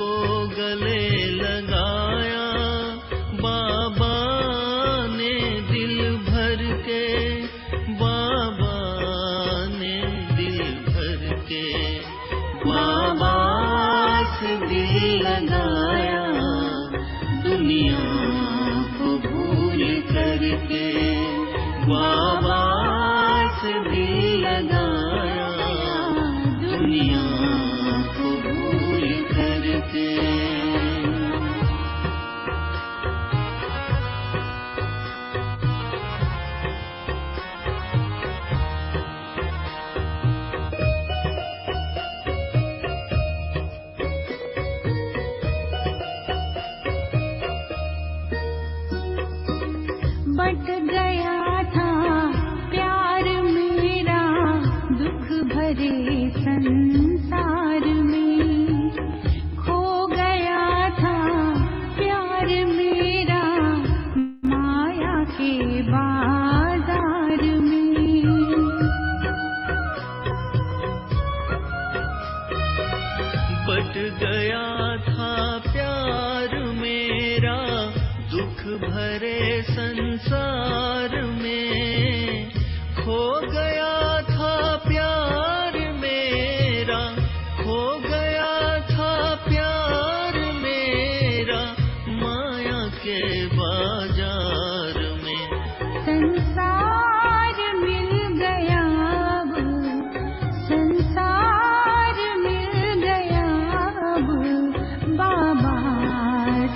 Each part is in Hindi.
को गले लगाया बाबा ने दिल भर के, बाबा ने दिल भर के, बाबा से दिल लगाया दुनिया को भूल करके, बाबा से दिल लगाया दुनिया को भूल करके। बट गया था प्यार मेरा दुख भरे संसार में, खो गया था प्यार मेरा माया के बाजार में। बट गया था प्यार मेरा दुख भरे संसार में, खो गया था प्यार मेरा, खो गया था प्यार मेरा माया के बाजार में। संसार मिल गया अब, संसार मिल गया अब बाबा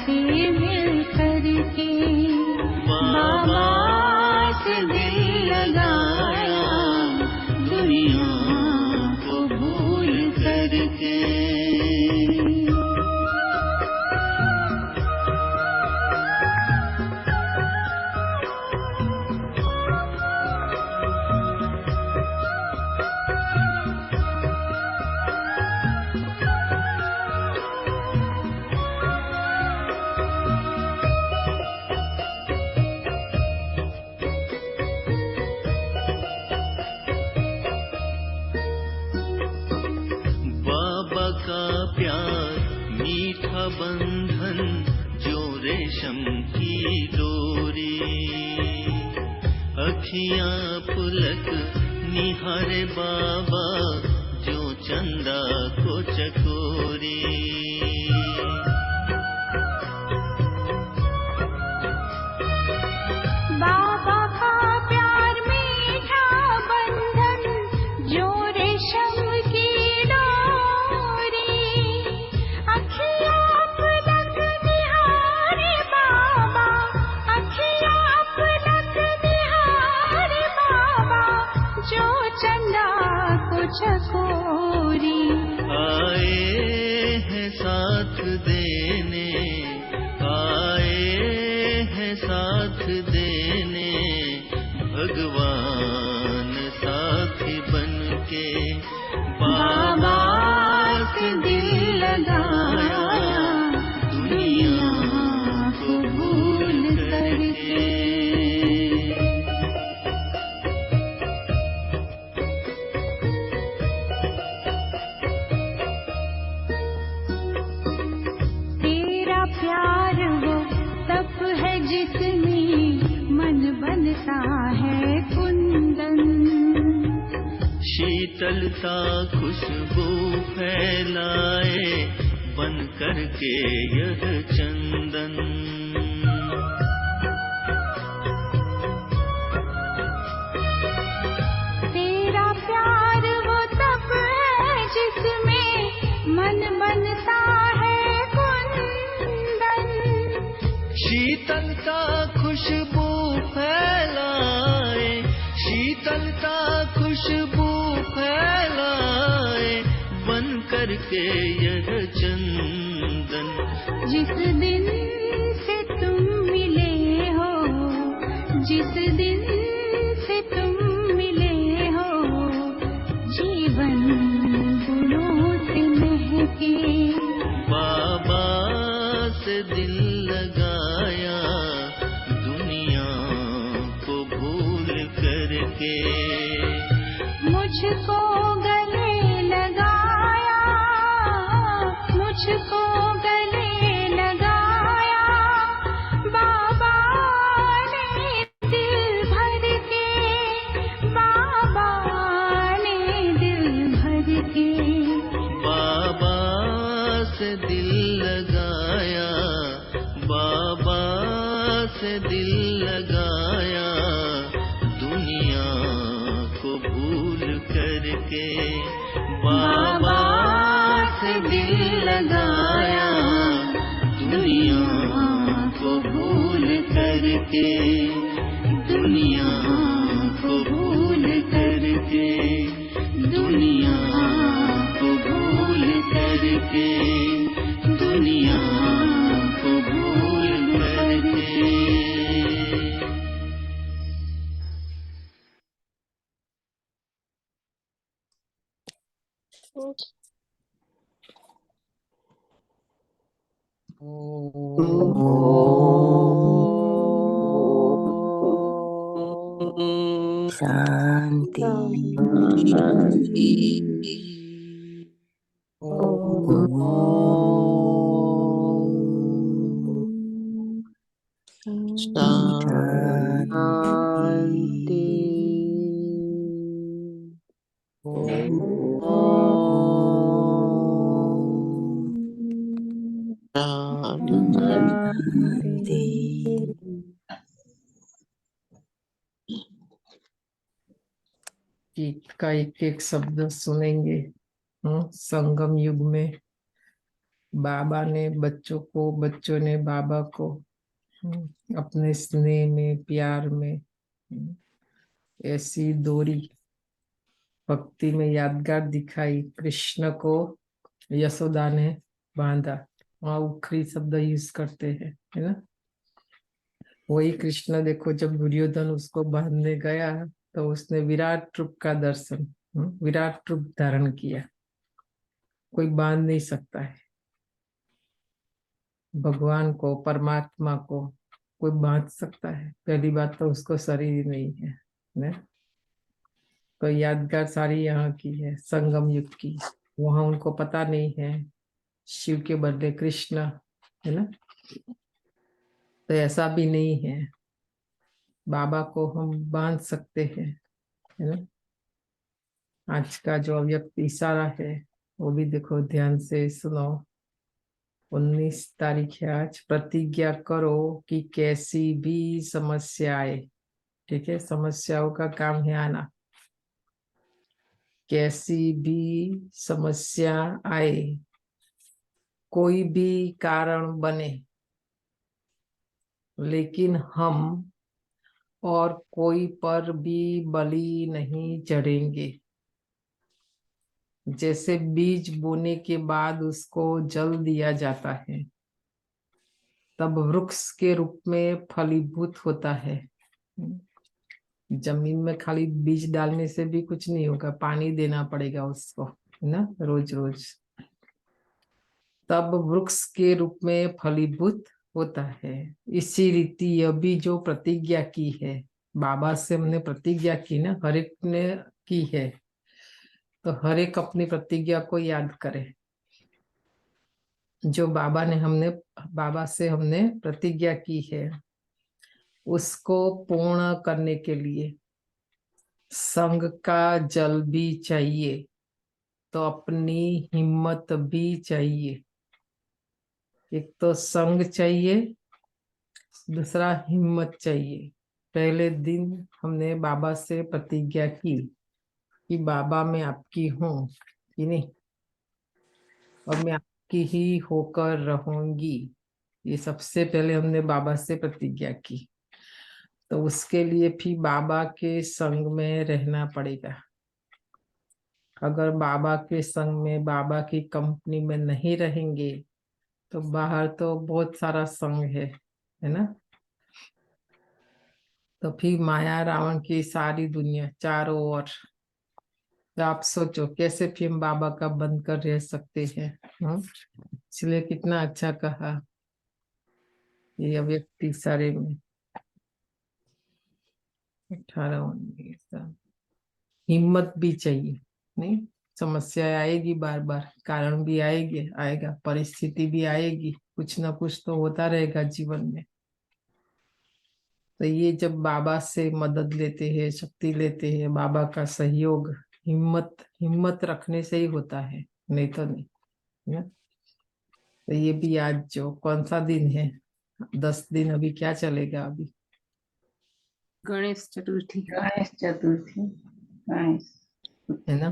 से मिल करके, बाबा से दिल लगाया दुनिया को भूल करके। बाबा का प्यार मीठा बंधन जो रेशम की डोरी, अखियां पुलक निहारे बाबा जो चंदा को चकोरी। बाबा का प्यार मीठा बंधन जो रेशम की डोरी, अखियां पलक निहारे बाबा, अखियां पलक निहारे बाबा जो चंदा को चकोरी। आए हैं साथ देने, आए हैं साथ देने भगवान साथी बनके, बाबा से दिल लगाया दुनिया को भूल करके। तेरा प्यार वो तप है जिसमें मन बनता है कुंदन, शीतलता खुशबू फैलाए बन करके यह चंदन। तेरा प्यार वो तप है जिसमें मन बनता है कुंदन, शीतलता खुशबू फैलाए, शीतलता खुशबू फैलाए बन करके यह चंदन। जिस दिन से तुम मिले हो, जिस दिन से तुम मिले हो, जीवन गुणों से महके, बाबा से दिल लगाया दुनिया को भूल करके, मुझको गले लगाया, मुझको करके बाबा से दिल लगाया, दुनिया को भूल करके, दुनिया को भूल करके, दुनिया को भूल करके, दुनिया को भूल करके। शांति। गीत का एक एक शब्द सुनेंगे। संगम युग में बाबा ने बच्चों को, बच्चों ने बाबा को अपने स्नेह में, प्यार में ऐसी डोरी भक्ति में यादगार दिखाई। कृष्ण को यशोदा ने बांधा, वहाँ उखरी शब्द यूज करते हैं, है ना। वही कृष्ण देखो, जब दुर्योधन उसको बांधने गया तो उसने विराट रूप का दर्शन, विराट रूप धारण किया। कोई बांध नहीं सकता है भगवान को, परमात्मा को कोई बांध सकता है? पहली बात तो उसको शरीर ही नहीं है ना। तो यादगार सारी यहाँ की है, संगम युग की। वहां उनको पता नहीं है शिव के बदले कृष्ण, है ना। तो ऐसा भी नहीं है, बाबा को हम बांध सकते हैं, है ना। आज का जो अव्यक्त इशारा है वो भी देखो, ध्यान से सुनो। 19 तारीख है आज। प्रतिज्ञा करो कि कैसी भी समस्या आए, ठीक है, समस्याओं का काम है आना। कैसी भी समस्या आए, कोई भी कारण बने, लेकिन हम और कोई पर भी बलि नहीं चढ़ेंगे। जैसे बीज बोने के बाद उसको जल दिया जाता है, तब वृक्ष के रूप में फलीभूत होता है। जमीन में खाली बीज डालने से भी कुछ नहीं होगा, पानी देना पड़ेगा उसको, है ना, रोज रोज। तब वृक्ष के रूप में फलीभूत होता है। इसी रीति अभी जो प्रतिज्ञा की है, बाबा से हमने प्रतिज्ञा की ना, हर एक ने की है, तो हर एक अपनी प्रतिज्ञा को याद करे। जो बाबा से हमने प्रतिज्ञा की है, उसको पूर्ण करने के लिए संग का जल भी चाहिए, तो अपनी हिम्मत भी चाहिए। एक तो संग चाहिए, दूसरा हिम्मत चाहिए। पहले दिन हमने बाबा से प्रतिज्ञा की कि बाबा मैं आपकी हूँ, कि नहीं, और मैं आपकी ही होकर रहूंगी। ये सबसे पहले हमने बाबा से प्रतिज्ञा की। तो उसके लिए फिर बाबा के संग में रहना पड़ेगा। अगर बाबा के संग में, बाबा की कंपनी में नहीं रहेंगे, तो बाहर तो बहुत सारा संग है ना। तो फिर माया रावण की सारी दुनिया चारों ओर। तो आप सोचो कैसे फिर हम बाबा का बंद कर रह सकते हैं। इसलिए कितना अच्छा कहा ये अव्यक्ति सारे में 18 19। हिम्मत भी चाहिए, नहीं, समस्या आएगी, बार बार कारण भी आएगा, परिस्थिति भी आएगी, कुछ ना कुछ तो होता रहेगा जीवन में। तो ये जब बाबा से मदद लेते हैं, शक्ति लेते हैं, बाबा का सहयोग, हिम्मत रखने से ही होता है, नहीं तो नहीं, है ना? तो ये भी आज जो कौन सा दिन है, 10 दिन अभी क्या चलेगा अभी, गणेश चतुर्थी। है ना।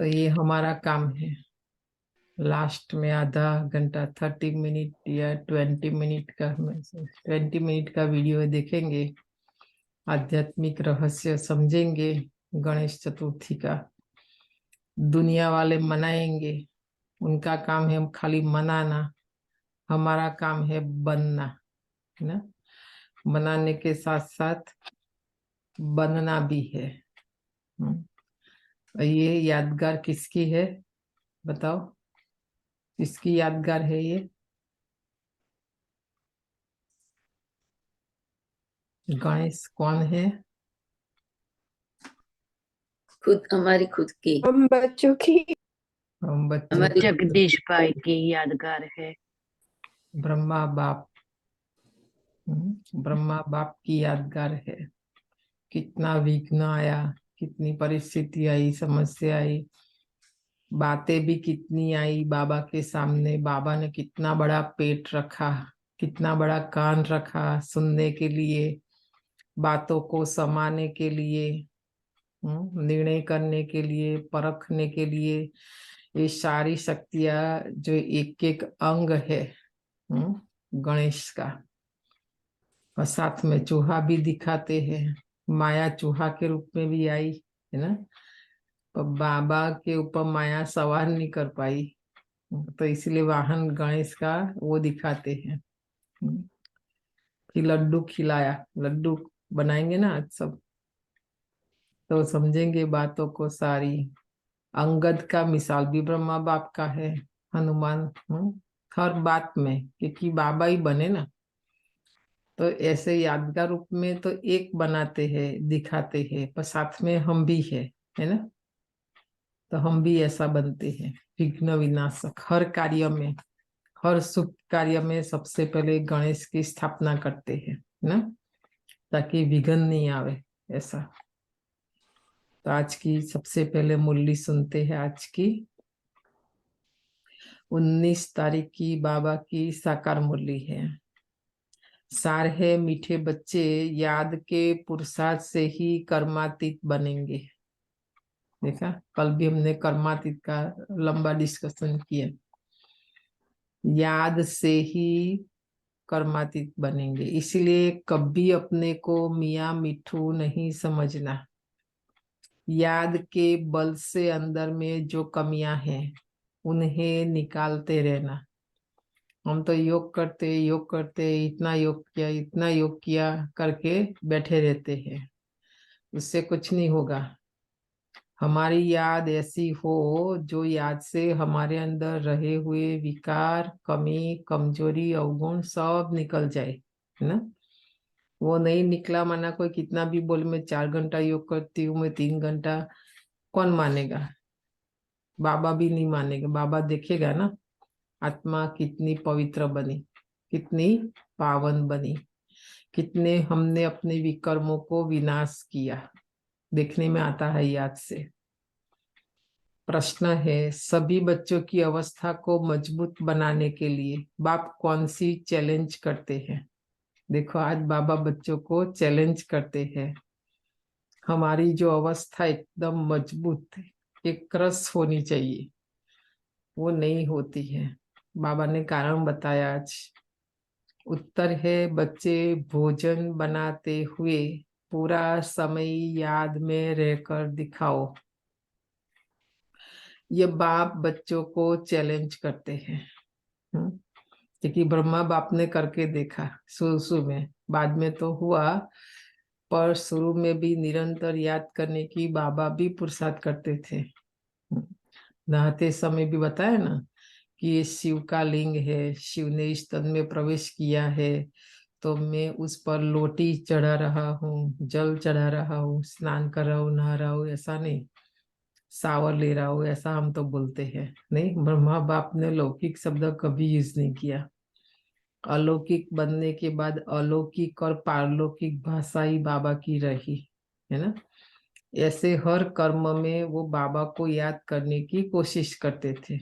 तो ये हमारा काम है। लास्ट में आधा घंटा 30 मिनट या 20 मिनट का 20 मिनट का वीडियो देखेंगे, आध्यात्मिक रहस्य समझेंगे। गणेश चतुर्थी का दुनिया वाले मनाएंगे, उनका काम है खाली मनाना, हमारा काम है बनना, है ना। बनाने के साथ साथ बनना भी है। ये यादगार किसकी है बताओ, किसकी यादगार है ये? गणेश कौन है? खुद हमारी खुद की, हम बच्चों की। हम बच्चों हमारी जगदीश भाई की यादगार है। ब्रह्मा बाप, ब्रह्मा बाप की यादगार है। कितना विघ्न आया, कितनी परिस्थिति आई, समस्या आई, बातें भी कितनी आई बाबा के सामने। बाबा ने कितना बड़ा पेट रखा, कितना बड़ा कान रखा सुनने के लिए, बातों को समाने के लिए, निर्णय करने के लिए, परखने के लिए। ये सारी शक्तियां जो एक एक अंग है गणेश का। और साथ में चूहा भी दिखाते हैं, माया चूहा के रूप में भी आई, है ना। पर बाबा के ऊपर माया सवार नहीं कर पाई, तो इसलिए वाहन गणेश का वो दिखाते हैं। कि लड्डू खिलाया, लड्डू बनाएंगे ना आज सब, तो समझेंगे बातों को सारी। अंगद का मिसाल भी ब्रह्मा बाप का है, हनुमान, हर बात में, क्योंकि बाबा ही बने ना। तो ऐसे यादगार रूप में तो एक बनाते हैं, दिखाते हैं, पर साथ में हम भी है ना। तो हम भी ऐसा बनते हैं, विघ्न विनाशक। हर कार्य में, हर शुभ कार्य में सबसे पहले गणेश की स्थापना करते हैं ना, ताकि विघ्न नहीं आवे ऐसा। तो आज की सबसे पहले मुरली सुनते हैं। आज की 19 तारीख की बाबा की साकार मुरली है। सार है मीठे बच्चे, याद के पुरुषार्थ से ही कर्मातीत बनेंगे। देखा, कल भी हमने कर्मातीत का लंबा डिस्कशन किया। याद से ही कर्मातीत बनेंगे, इसलिए कभी अपने को मियाँ मिठू नहीं समझना। याद के बल से अंदर में जो कमियां हैं उन्हें निकालते रहना। हम तो योग करते, इतना योग किया करके बैठे रहते हैं, उससे कुछ नहीं होगा। हमारी याद ऐसी हो जो याद से हमारे अंदर रहे हुए विकार, कमी, कमजोरी, अवगुण सब निकल जाए, है ना। वो नहीं निकला माना कोई कितना भी बोले मैं 4 घंटा योग करती हूँ, मैं 3 घंटा, कौन मानेगा? बाबा भी नहीं मानेगा। बाबा देखेगा ना आत्मा कितनी पवित्र बनी, कितनी पावन बनी, कितने हमने अपने विकर्मों को विनाश किया, देखने में आता है याद से। प्रश्न है, सभी बच्चों की अवस्था को मजबूत बनाने के लिए बाप कौन सी चैलेंज करते हैं? देखो, आज बाबा बच्चों को चैलेंज करते हैं। हमारी जो अवस्था एकदम मजबूत, एक रस होनी चाहिए, वो नहीं होती है। बाबा ने कारण बताया आज। उत्तर है, बच्चे भोजन बनाते हुए पूरा समय याद में रहकर दिखाओ। ये बाप बच्चों को चैलेंज करते हैं, क्योंकि ब्रह्मा बाप ने करके देखा शुरू में, बाद में तो हुआ, पर शुरू में भी निरंतर याद करने की बाबा भी पुरुषार्थ करते थे। नहाते समय भी बताया ना कि ये शिव का लिंग है, शिव ने इस तन में प्रवेश किया है, तो मैं उस पर लोटी चढ़ा रहा हूँ, जल चढ़ा रहा हूँ, स्नान कर रहा हूँ, नहा रहा हूँ, ऐसा नहीं, शावर ले रहा हूँ, ऐसा हम तो बोलते हैं नहीं। ब्रह्मा बाप ने लौकिक शब्द कभी यूज नहीं किया। अलौकिक बनने के बाद अलौकिक और पारलौकिक भाषा ही बाबा की रही, है ना। ऐसे हर कर्म में वो बाबा को याद करने की कोशिश करते थे।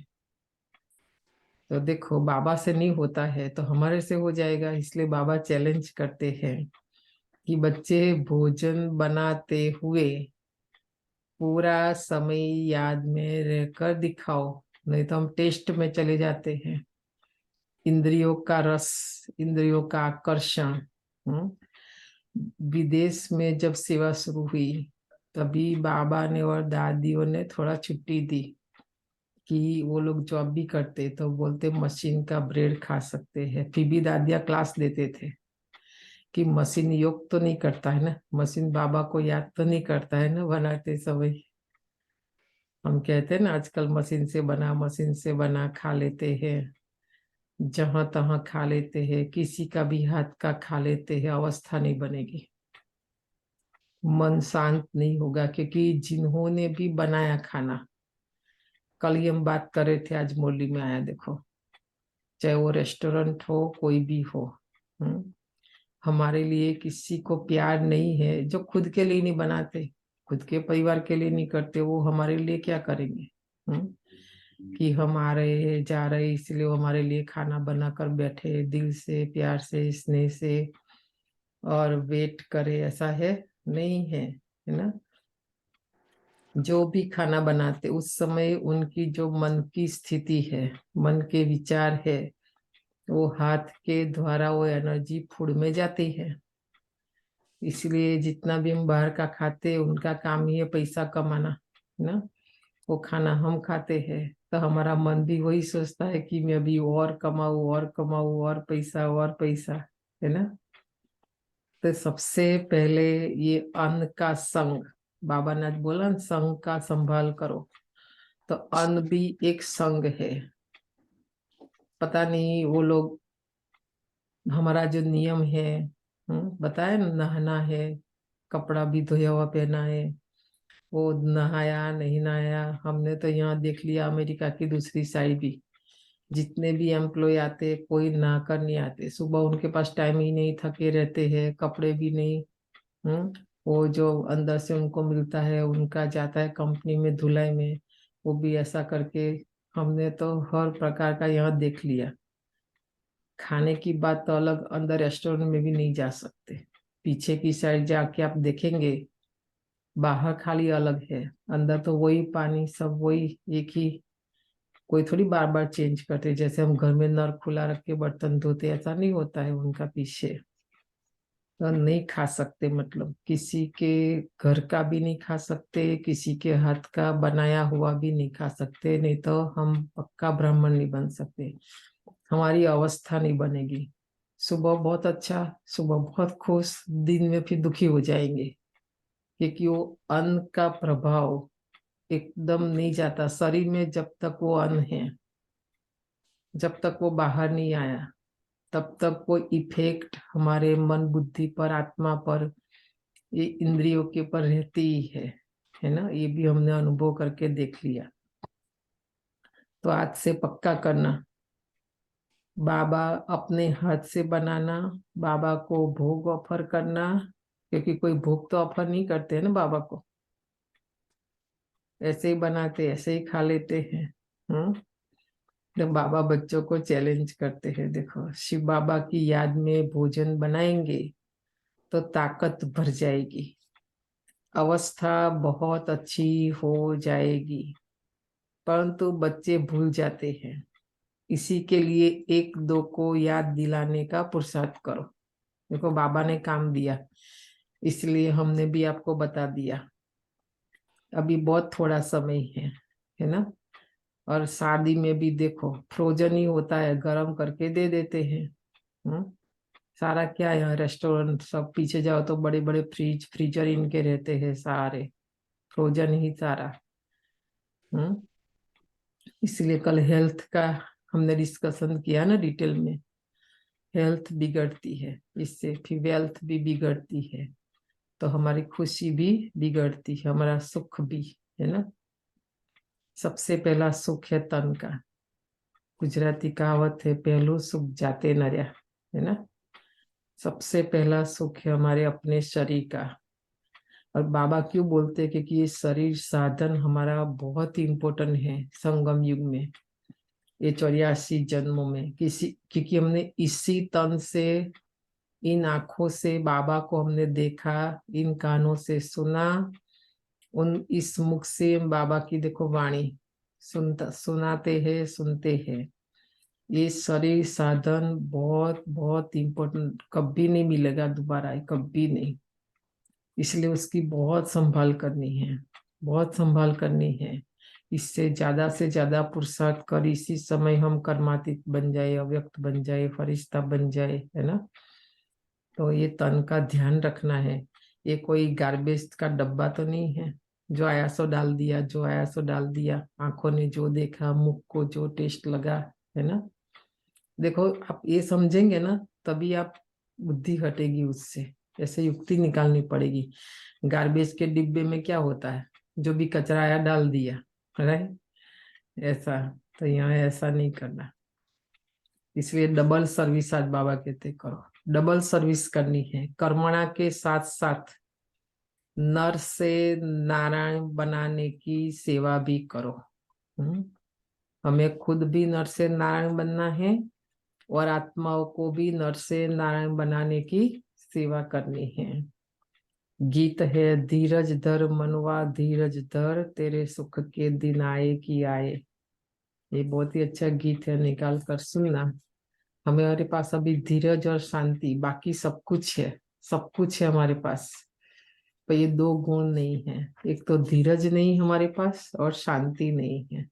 तो देखो, बाबा से नहीं होता है तो हमारे से हो जाएगा, इसलिए बाबा चैलेंज करते हैं कि बच्चे भोजन बनाते हुए पूरा समय याद में रहकर दिखाओ, नहीं तो हम टेस्ट में चले जाते हैं। इंद्रियों का रस, इंद्रियों का आकर्षण। विदेश में जब सेवा शुरू हुई तभी बाबा ने और दादियों ने थोड़ा छुट्टी दी कि वो लोग जॉब भी करते तो बोलते मशीन का ब्रेड खा सकते हैं। फिर भी दादिया क्लास देते थे कि मशीन योग तो नहीं करता है ना, मशीन बाबा को याद तो नहीं करता है ना बनाते समय। हम कहते हैं ना आजकल मशीन से बना खा लेते हैं, जहां तहां खा लेते हैं, किसी का भी हाथ का खा लेते हैं, अवस्था नहीं बनेगी, मन शांत नहीं होगा। क्योंकि जिन्होंने भी बनाया खाना, कल ही हम बात कर रहे थे, आज मुरली में आया देखो, चाहे वो रेस्टोरेंट हो कोई भी हो, हमारे लिए किसी को प्यार नहीं है जो खुद के लिए नहीं बनाते, खुद के परिवार के लिए नहीं करते, वो हमारे लिए क्या करेंगे। कि हम आ रहे हैं जा रहे हैं इसलिए वो हमारे लिए खाना बना कर बैठे दिल से प्यार से स्नेह से और वेट करे, ऐसा है नहीं है, है ना। जो भी खाना बनाते उस समय उनकी जो मन की स्थिति है, मन के विचार है, वो हाथ के द्वारा वो एनर्जी फूड में जाती है। इसलिए जितना भी हम बाहर का खाते हैं उनका काम ही है पैसा कमाना, है ना। वो खाना हम खाते हैं तो हमारा मन भी वही सोचता है कि मैं अभी और कमाऊं और कमाऊं और पैसा, है ना। तो सबसे पहले ये अन्न का संग, बाबा ने आज बोला ना, संग का संभाल करो। तो अन्न भी एक संग है। पता नहीं वो लोग, हमारा जो नियम है, बताए ना, नहाना है, कपड़ा भी धोया हुआ पहना है, वो नहाया नहीं नहाया। हमने तो यहाँ देख लिया अमेरिका की दूसरी साइड भी, जितने भी एम्प्लॉय आते कोई नहा कर नहीं आते, सुबह उनके पास टाइम ही नहीं, थके रहते हैं, कपड़े भी नहीं। वो जो अंदर से उनको मिलता है उनका जाता है कंपनी में धुलाई में, वो भी ऐसा करके। हमने तो हर प्रकार का यहाँ देख लिया। खाने की बात तो अलग, अंदर रेस्टोरेंट में भी नहीं जा सकते। पीछे की साइड जाके आप देखेंगे, बाहर खाली अलग है, अंदर तो वही पानी सब वही एक ही। कोई थोड़ी बार बार चेंज करते, जैसे हम घर में नल खुला रख के बर्तन धोते, ऐसा नहीं होता है उनका पीछे। तो नहीं खा सकते, मतलब किसी के घर का भी नहीं खा सकते, किसी के हाथ का बनाया हुआ भी नहीं खा सकते, नहीं तो हम पक्का ब्राह्मण नहीं बन सकते, हमारी अवस्था नहीं बनेगी। सुबह बहुत अच्छा, सुबह बहुत खुश, दिन में फिर दुखी हो जाएंगे, क्योंकि वो अन्न का प्रभाव एकदम नहीं जाता शरीर में। जब तक वो अन्न है, जब तक वो बाहर नहीं आया, तब तक वो इफेक्ट हमारे मन बुद्धि पर, आत्मा पर, ये इंद्रियों के ऊपर रहती ही है ना। ये भी हमने अनुभव करके देख लिया। तो आज से पक्का करना, बाबा अपने हाथ से बनाना, बाबा को भोग ऑफर करना, क्योंकि कोई भोग तो ऑफर नहीं करते हैं ना बाबा को, ऐसे ही बनाते ऐसे ही खा लेते हैं। तो बाबा बच्चों को चैलेंज करते हैं, देखो शिव बाबा की याद में भोजन बनाएंगे तो ताकत भर जाएगी, अवस्था बहुत अच्छी हो जाएगी। परंतु बच्चे भूल जाते हैं, इसी के लिए एक दो को याद दिलाने का पुरुषार्थ करो। देखो बाबा ने काम दिया, इसलिए हमने भी आपको बता दिया। अभी बहुत थोड़ा समय है ना। और शादी में भी देखो फ्रोजन ही होता है, गरम करके दे देते हैं। सारा क्या है, यहाँ रेस्टोरेंट सब पीछे जाओ तो बड़े बड़े फ्रीजर इनके रहते हैं, सारे फ्रोजन ही सारा। इसलिए कल हेल्थ का हमने डिस्कशन किया ना डिटेल में, हेल्थ बिगड़ती है इससे, फिर वेल्थ भी बिगड़ती है, तो हमारी खुशी भी बिगड़ती है, हमारा सुख भी, है ना। सबसे पहला सुख है तन का। गुजराती कहावत है, पहलू सुख जाते नर्या, है ना। सबसे पहला सुख है हमारे अपने शरीर का। और बाबा क्यों बोलते हैं, क्योंकि ये शरीर साधन हमारा बहुत ही इम्पोर्टेंट है संगम युग में, ये 84 जन्मों में। क्योंकि हमने इसी तन से, इन आंखों से बाबा को हमने देखा, इन कानों से सुना, उन इस मुख से बाबा की देखो वाणी सुनाते हैं, सुनते हैं। ये शरीर साधन बहुत बहुत इम्पोर्टेंट, कभी नहीं मिलेगा दोबारा, कभी नहीं। इसलिए उसकी बहुत संभाल करनी है, बहुत संभाल करनी है। इससे से ज्यादा पुरुषार्थ कर इसी समय हम कर्मातीत बन जाए, अव्यक्त बन जाए, फरिश्ता बन जाए, है ना। तो ये तन का ध्यान रखना है। ये कोई गार्बेज का डब्बा तो नहीं है, जो आया सो डाल दिया, जो आया सो डाल दिया, आंखों ने जो देखा, मुख को जो टेस्ट लगा, है ना। देखो आप ये समझेंगे ना, तभी आप बुद्धि हटेगी उससे, ऐसे युक्ति निकालनी पड़ेगी। गार्बेज के डिब्बे में क्या होता है, जो भी कचरा आया डाल दिया, राइट। ऐसा तो यहाँ ऐसा नहीं करना। इसलिए डबल सर्विस आज बाबा कहते करो, डबल सर्विस करनी है। कर्मणा के साथ साथ नर से नारायण बनाने की सेवा भी करो। हमें खुद भी नर से नारायण बनना है और आत्माओं को भी नर से नारायण बनाने की सेवा करनी है। गीत है धीरज धर मनवा धीरज धर, तेरे सुख के दिन आए कि आए। ये बहुत ही अच्छा गीत है, निकाल कर सुनना। हमारे पास अभी धीरज और शांति, बाकी सब कुछ है, सब कुछ है हमारे पास, पर ये दो गुण नहीं है। एक तो धीरज नहीं हमारे पास और शांति नहीं है।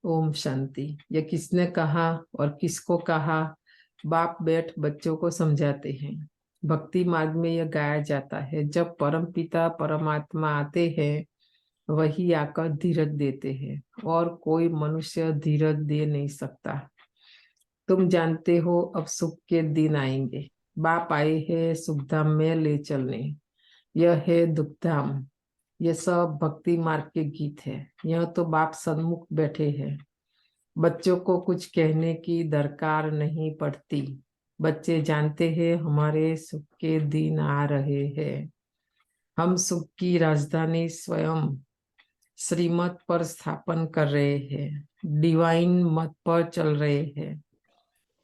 ओम शांति। ये किसने कहा और किसको कहा? बाप बैठ बच्चों को समझाते हैं। भक्ति मार्ग में यह गाया जाता है, जब परम पिता परमात्मा आते हैं वही आकर धीरज देते हैं, और कोई मनुष्य धीरज दे नहीं सकता। तुम जानते हो अब सुख के दिन आएंगे। बाप आए हैं सुखधाम में ले चलने, यह है दुखधाम। यह सब भक्ति मार्ग के गीत है। यह तो बाप सन्मुख बैठे हैं, बच्चों को कुछ कहने की दरकार नहीं पड़ती। बच्चे जानते हैं हमारे सुख के दिन आ रहे हैं। हम सुख की राजधानी स्वयं श्रीमत पर स्थापन कर रहे हैं, डिवाइन मत पर चल रहे हैं।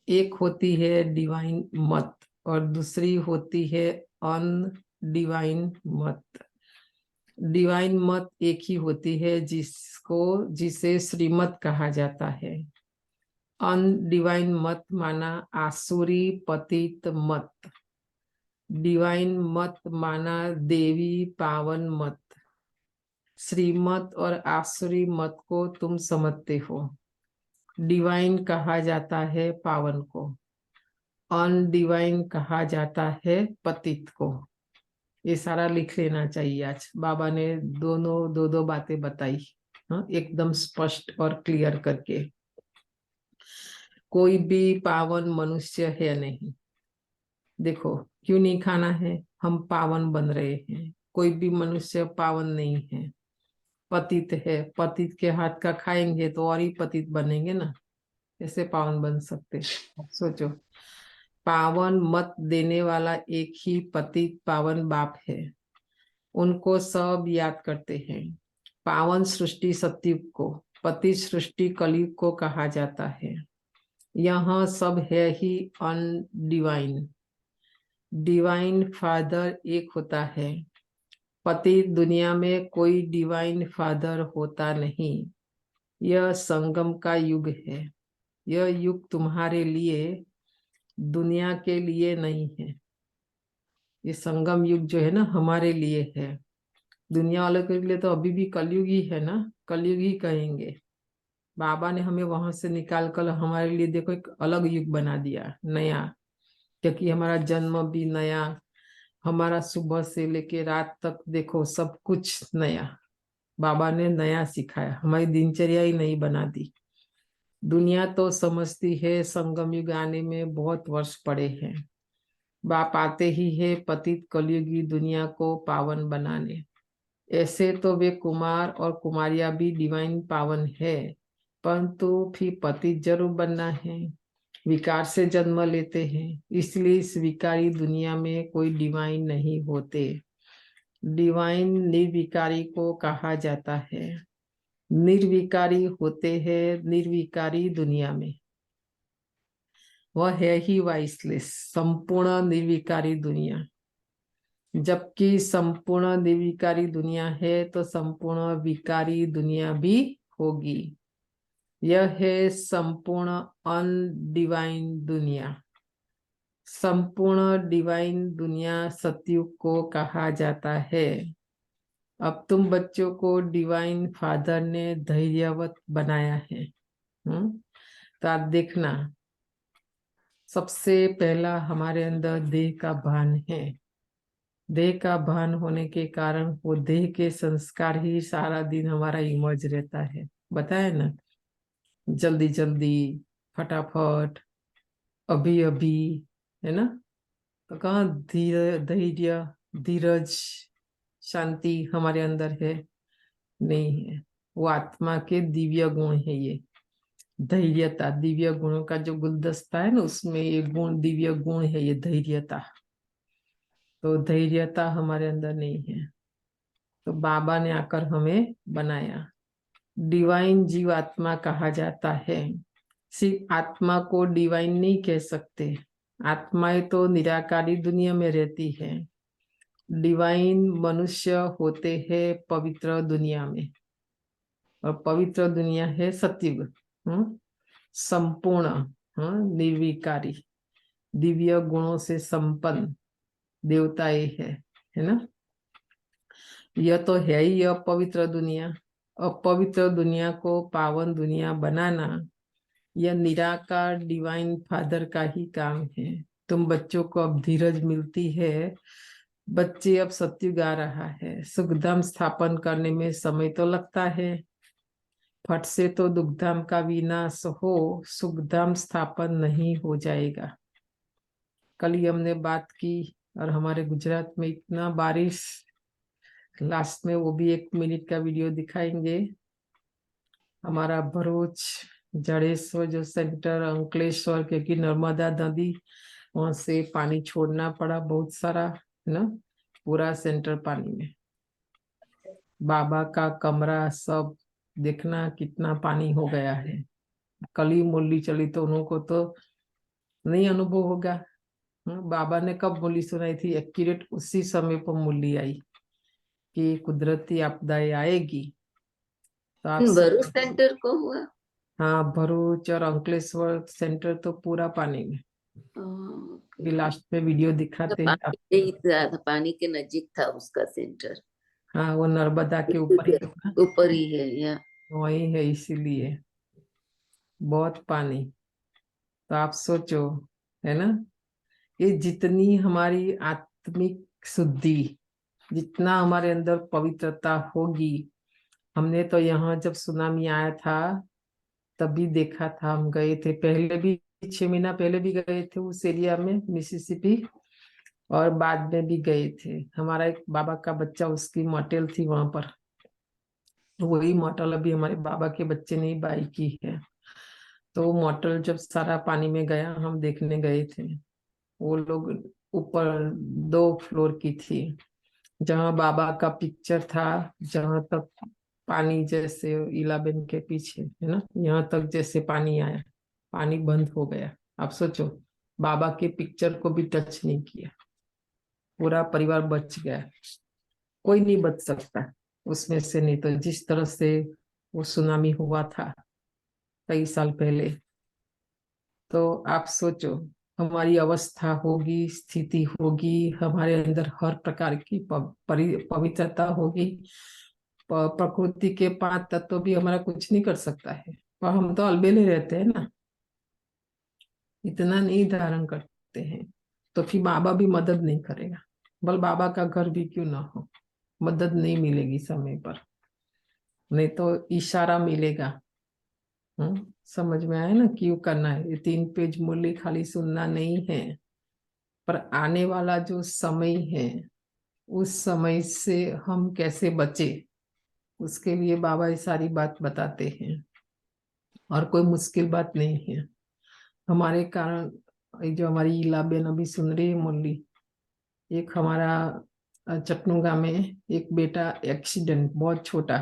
एक होती है डिवाइन मत और दूसरी होती है अनडिवाइन मत। डिवाइन मत एक ही होती है जिसे श्रीमत कहा जाता है। अनडिवाइन मत माना आसुरी पतित मत, डिवाइन मत माना देवी पावन मत। श्रीमत और आसुरी मत को तुम समझते हो। डिवाइन कहा जाता है पावन को, अनडिवाइन कहा जाता है पतित को। ये सारा लिख लेना चाहिए। आज बाबा ने दोनों दो बातें बताई, एकदम स्पष्ट और क्लियर करके। कोई भी पावन मनुष्य है नहीं। देखो क्यों नहीं खाना है, हम पावन बन रहे हैं। कोई भी मनुष्य पावन नहीं है, पतित है। पतित के हाथ का खाएंगे तो और ही पतित बनेंगे ना, कैसे पावन बन सकते? सोचो, पावन मत देने वाला एक ही पतित पावन बाप है। उनको सब याद करते हैं। पावन सृष्टि सतयुग को, पतित सृष्टि कलयुग को कहा जाता है। यहाँ सब है ही अनडिवाइन। डिवाइन फादर एक होता है, पतित दुनिया में कोई डिवाइन फादर होता नहीं। यह संगम का युग है। यह युग तुम्हारे लिए, दुनिया के लिए नहीं है। ये संगम युग जो है ना हमारे लिए है। दुनिया वालों के लिए तो अभी भी कलयुग ही है ना, कलयुग ही कहेंगे। बाबा ने हमें वहां से निकाल कर हमारे लिए देखो एक अलग युग बना दिया, नया। क्योंकि हमारा जन्म भी नया, हमारा सुबह से लेके रात तक देखो सब कुछ नया। बाबा ने नया सिखाया, हमारी दिनचर्या ही नहीं बना दी। दुनिया तो समझती है संगम युग आने में बहुत वर्ष पड़े हैं। बाप आते ही है पतित कलयुगी दुनिया को पावन बनाने। ऐसे तो वे कुमार और कुमारियां भी डिवाइन पावन है, परंतु फिर पतित जरूर बनना है। विकार से जन्म लेते हैं, इसलिए इस विकारी दुनिया में कोई डिवाइन नहीं होते। डिवाइन निर्विकारी को कहा जाता है। निर्विकारी होते हैं निर्विकारी दुनिया में। वह है ही वाइसलेस, संपूर्ण निर्विकारी दुनिया। जबकि संपूर्ण निर्विकारी दुनिया है तो संपूर्ण विकारी दुनिया भी होगी। यह है संपूर्ण अनडिवाइन दुनिया। संपूर्ण डिवाइन दुनिया सतयुग को कहा जाता है। अब तुम बच्चों को डिवाइन फादर ने धैर्यवत बनाया है। तो आप देखना, सबसे पहला हमारे अंदर देह का भान है। देह का भान होने के कारण वो देह के संस्कार ही सारा दिन हमारा इमर्ज रहता है। बताए ना, जल्दी जल्दी, फटाफट, अभी अभी, है ना। तो कहाँ धैर्य, धीरज, शांति हमारे अंदर है? नहीं है। वो आत्मा के दिव्य गुण है। ये धैर्यता, दिव्य गुणों का जो गुलदस्ता है ना, उसमें ये गुण, दिव्य गुण है ये धैर्यता। तो धैर्यता हमारे अंदर नहीं है। तो बाबा ने आकर हमें बनाया। डिवाइन जीव आत्मा कहा जाता है। सिर्फ आत्मा को डिवाइन नहीं कह सकते। आत्माएं तो निराकारी दुनिया में रहती है। डिवाइन मनुष्य होते हैं पवित्र दुनिया में, और पवित्र दुनिया है सत्युग। संपूर्ण, निर्विकारी, दिव्य गुणों से संपन्न देवताएं है ना। यह तो है ही अपवित्र दुनिया। अपवित्र दुनिया को पावन दुनिया बनाना, यह निराकार डिवाइन फादर का ही काम है। तुम बच्चों को अब धीरज मिलती है। बच्चे अब सत्युग आ रहा है। सुखधाम स्थापन करने में समय तो लगता है। फट से तो दुखधाम का विनाश हो, सुखधाम स्थापन नहीं हो जाएगा। कल ही हमने बात की, और हमारे गुजरात में इतना बारिश, लास्ट में वो भी 1 मिनट का वीडियो दिखाएंगे। हमारा भरूच, जड़ेश्वर जो सेंटर, अंकलेश्वर, क्योंकि नर्मदा नदी, वहां से पानी छोड़ना पड़ा बहुत सारा, है ना। पूरा सेंटर पानी में। बाबा का कमरा सब देखना कितना पानी हो गया है। कल ही मुरली चली तो उनको तो नहीं अनुभव होगा। बाबा ने कब मुरली सुनाई थी? एक्यूरेट उसी समय पर मुरली आई कि कुदरती आपदाएं आएगी। तो आप भरूच सेंटर को हुआ। हाँ, भरूच और अंकलेश्वर सेंटर तो पूरा पानी में। भी लास्ट में वीडियो दिखाते हैं आप। पानी के नजीक था उसका सेंटर। हाँ, वो नर्मदा के ऊपर ही है ना, ऊपर ही है या। वही है, इसीलिए बहुत पानी। तो आप सोचो, है ना, ये जितनी हमारी आत्मिक शुद्धि, जितना हमारे अंदर पवित्रता होगी। हमने तो यहाँ जब सुनामी आया था तभी देखा था। हम गए थे पहले भी, 6 महीना पहले भी गए थे उस एरिया में, मिसिसिपी, और बाद में भी गए थे। हमारा एक बाबा का बच्चा, उसकी मॉडल थी वहां पर। वही मॉडल अभी हमारे बाबा के बच्चे ने ही बाई की है। तो मॉडल जब सारा पानी में गया, हम देखने गए थे। वो लोग ऊपर 2 फ्लोर की थी, जहाँ बाबा का पिक्चर था, जहाँ तक पानी, जैसे इलाबेन के पीछे है ना, यहाँ तक जैसे पानी आया, पानी बंद हो गया। आप सोचो, बाबा के पिक्चर को भी टच नहीं किया, पूरा परिवार बच गया। कोई नहीं बच सकता उसमें से। नहीं तो जिस तरह से वो सुनामी हुआ था कई साल पहले, तो आप सोचो हमारी अवस्था होगी, स्थिति होगी, हमारे अंदर हर प्रकार की पवित्रता होगी। प्रकृति के 5 तत्व भी हमारा कुछ नहीं कर सकता है, और हम तो अलबेले रहते हैं ना, इतना नहीं धारण करते हैं। तो फिर बाबा भी मदद नहीं करेगा। बल बाबा का घर भी क्यों ना हो, मदद नहीं मिलेगी समय पर। नहीं तो इशारा मिलेगा। समझ में आया ना क्यों करना है? ये 3 पेज मुरली खाली सुनना नहीं है, पर आने वाला जो समय है, उस समय से हम कैसे बचे, उसके लिए बाबा ये सारी बात बताते हैं। और कोई मुश्किल बात नहीं है। हमारे कारण, ये जो हमारी इला बेन अभी सुन रही है मुरली, एक हमारा चटनुगा में एक बेटा एक्सीडेंट, बहुत छोटा,